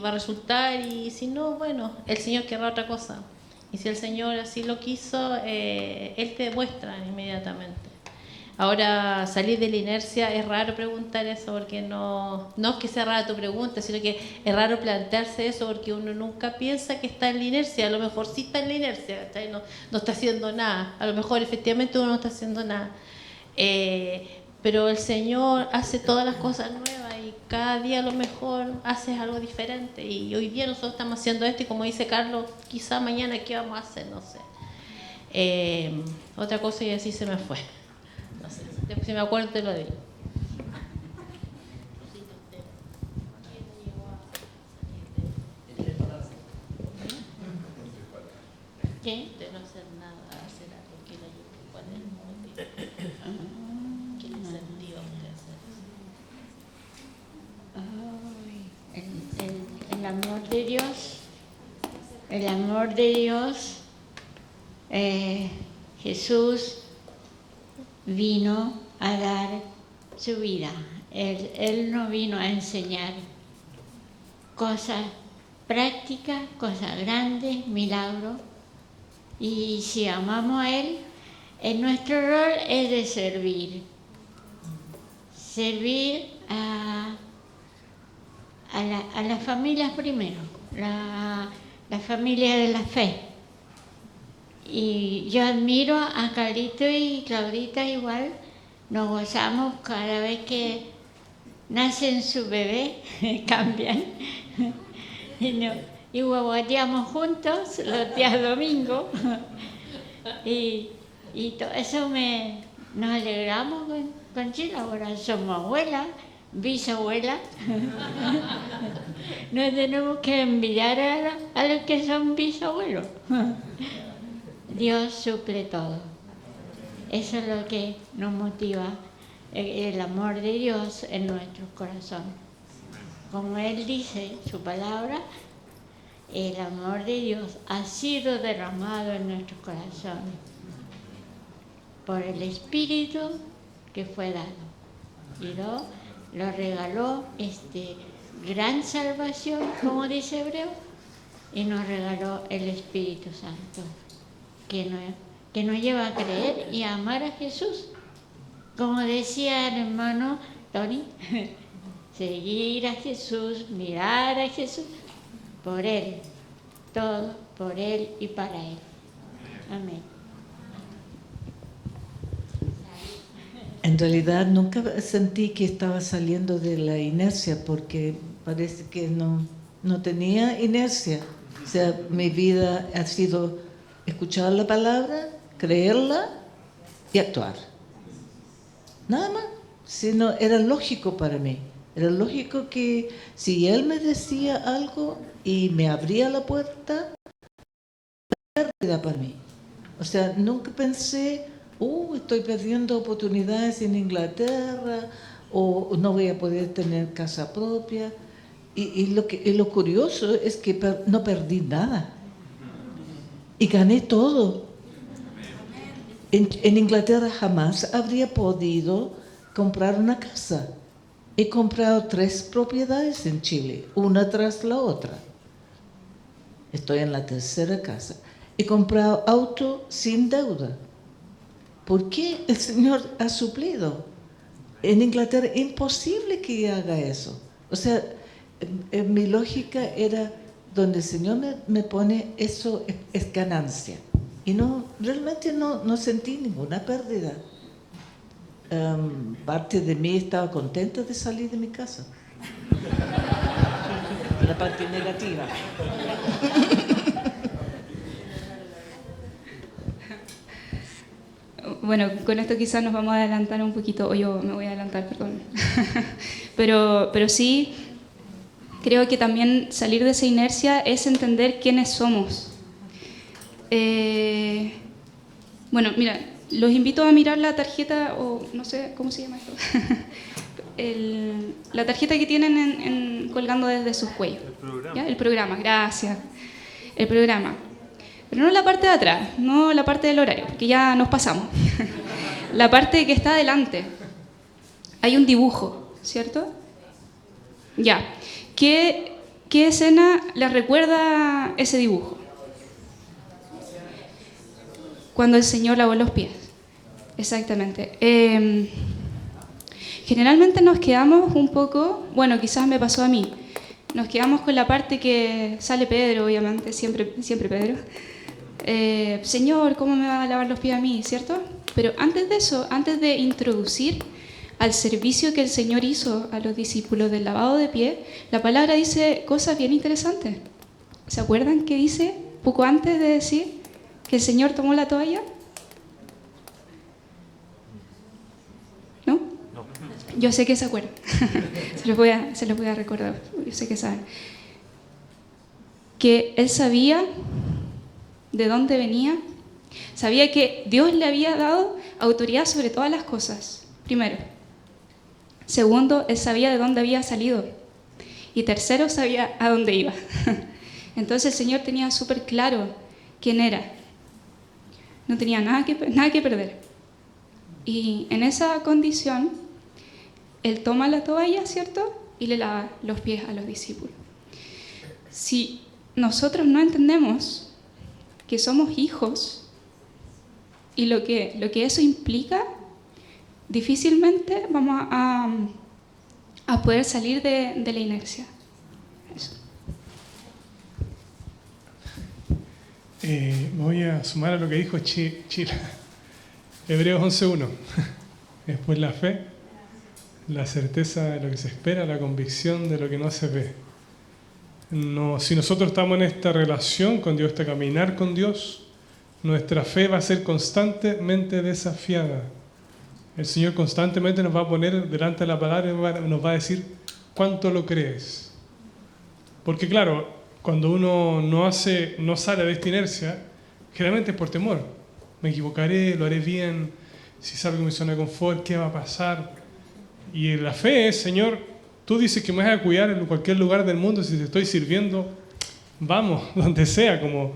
va a resultar, y si no, bueno, el Señor querrá otra cosa. Y si el Señor así lo quiso, Él te demuestra inmediatamente. Ahora, salir de la inercia, es raro preguntar eso, porque no es que sea rara tu pregunta, sino que es raro plantearse eso, porque uno nunca piensa que está en la inercia. A lo mejor sí está en la inercia, no está haciendo nada. A lo mejor efectivamente uno no está haciendo nada. Pero el Señor hace todas las cosas nuevas y cada día a lo mejor haces algo diferente. Y hoy día nosotros estamos haciendo esto, y como dice Carlos, quizá mañana qué vamos a hacer, no sé. Otra cosa y así se me fue. No sé, después si me acuerdo te lo digo. ¿Qué? De no hacer nada, hacer algo que le ayude. ¿Cuál es el motivo? ¿Qué le sentió a usted hacer eso? El amor de Dios. El amor de Dios. Jesús vino a dar su vida. Él no vino a enseñar cosas prácticas, cosas grandes, milagros. Y si amamos a Él, nuestro rol es de servir. Servir a las familias primero, la familia de la fe. Y yo admiro a Carlito y Claudita igual, nos gozamos cada vez que nacen su bebé, cambian. Y huevoteamos juntos los días domingos. Y todo eso nos alegramos con Chila. Ahora somos abuelas, bisabuelas. No tenemos que envidiar a los que son bisabuelos. Dios suple todo. Eso es lo que nos motiva, el amor de Dios en nuestro corazón. Como Él dice, su palabra, el amor de Dios ha sido derramado en nuestros corazones por el Espíritu que fue dado. Y lo regaló gran salvación, como dice Hebreo, y nos regaló el Espíritu Santo, que nos lleva a creer y a amar a Jesús. Como decía el hermano Tony, seguir a Jesús, mirar a Jesús, por Él, todo por Él y para Él. Amén. En realidad nunca sentí que estaba saliendo de la inercia, porque parece que no tenía inercia. O sea, mi vida ha sido escuchar la palabra, creerla y actuar. Nada más. Sino era lógico para mí. Era lógico que si Él me decía algo y me abría la puerta, era pérdida para mí. O sea, nunca pensé, estoy perdiendo oportunidades en Inglaterra, o no voy a poder tener casa propia. Y lo curioso es que no perdí nada y gané todo. En Inglaterra jamás habría podido comprar una casa. He comprado 3 propiedades en Chile, una tras la otra. Estoy en la 3ª casa. He comprado auto sin deuda. ¿Por qué el Señor ha suplido? En Inglaterra es imposible que haga eso. O sea, mi lógica era, donde el Señor me pone, eso es ganancia. Y realmente no sentí ninguna pérdida. Parte de mí estaba contenta de salir de mi casa. La parte negativa. Bueno, con esto quizás nos vamos a adelantar un poquito, o yo me voy a adelantar, perdón. pero sí, creo que también salir de esa inercia es entender quiénes somos. Bueno, mira, los invito a mirar la tarjeta, o no sé cómo se llama esto, la tarjeta que tienen colgando desde sus cuellos. El programa. ¿Ya? El programa, gracias. El programa. Pero no la parte de atrás, no la parte del horario, que ya nos pasamos. La parte que está adelante. Hay un dibujo, ¿cierto? Ya. ¿Qué escena les recuerda ese dibujo? Cuando el Señor lavó los pies. Exactamente. Generalmente nos quedamos un poco, bueno, quizás me pasó a mí, nos quedamos con la parte que sale Pedro, obviamente, siempre Pedro. Señor, ¿cómo me va a lavar los pies a mí? ¿Cierto? Pero antes de eso, antes de introducir al servicio que el Señor hizo a los discípulos del lavado de pies, la palabra dice cosas bien interesantes. ¿Se acuerdan qué dice poco antes de decir que el Señor tomó la toalla? ¿No? No. Yo sé que se acuerdan. se los voy a recordar. Yo sé que saben. Que Él sabía de dónde venía, sabía que Dios le había dado autoridad sobre todas las cosas, primero. Segundo, Él sabía de dónde había salido. Y tercero, sabía a dónde iba. Entonces el Señor tenía súper claro quién era. No tenía nada que perder. Y en esa condición, Él toma la toalla, ¿cierto? Y le lava los pies a los discípulos. Si nosotros no entendemos que somos hijos y lo que eso implica, difícilmente vamos a poder salir de la inercia. Eso. Me voy a sumar a lo que dijo Chila. Hebreos 11:1. Después la fe, la certeza de lo que se espera, la convicción de lo que no se ve. Si nosotros estamos en esta relación con Dios, este caminar con Dios, nuestra fe va a ser constantemente desafiada. El Señor constantemente nos va a poner delante de la palabra y nos va a decir cuánto lo crees. Porque claro, cuando uno no sale de esta inercia, generalmente es por temor. Me equivocaré, lo haré bien, si salgo de mi zona de confort, ¿qué va a pasar? Y la fe es, Señor, tú dices que me vas a cuidar en cualquier lugar del mundo, si te estoy sirviendo, vamos, donde sea, como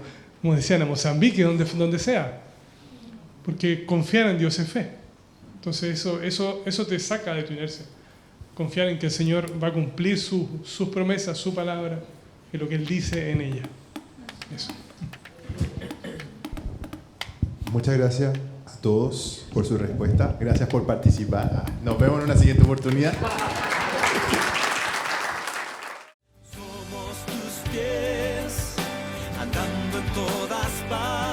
decían, a Mozambique, donde sea. Porque confiar en Dios es fe. Entonces eso te saca de tu inercia. Confiar en que el Señor va a cumplir sus promesas, su palabra, y lo que Él dice en ella. Eso. Muchas gracias a todos por su respuesta. Gracias por participar. Nos vemos en una siguiente oportunidad. Somos tus pies, andando en todas partes.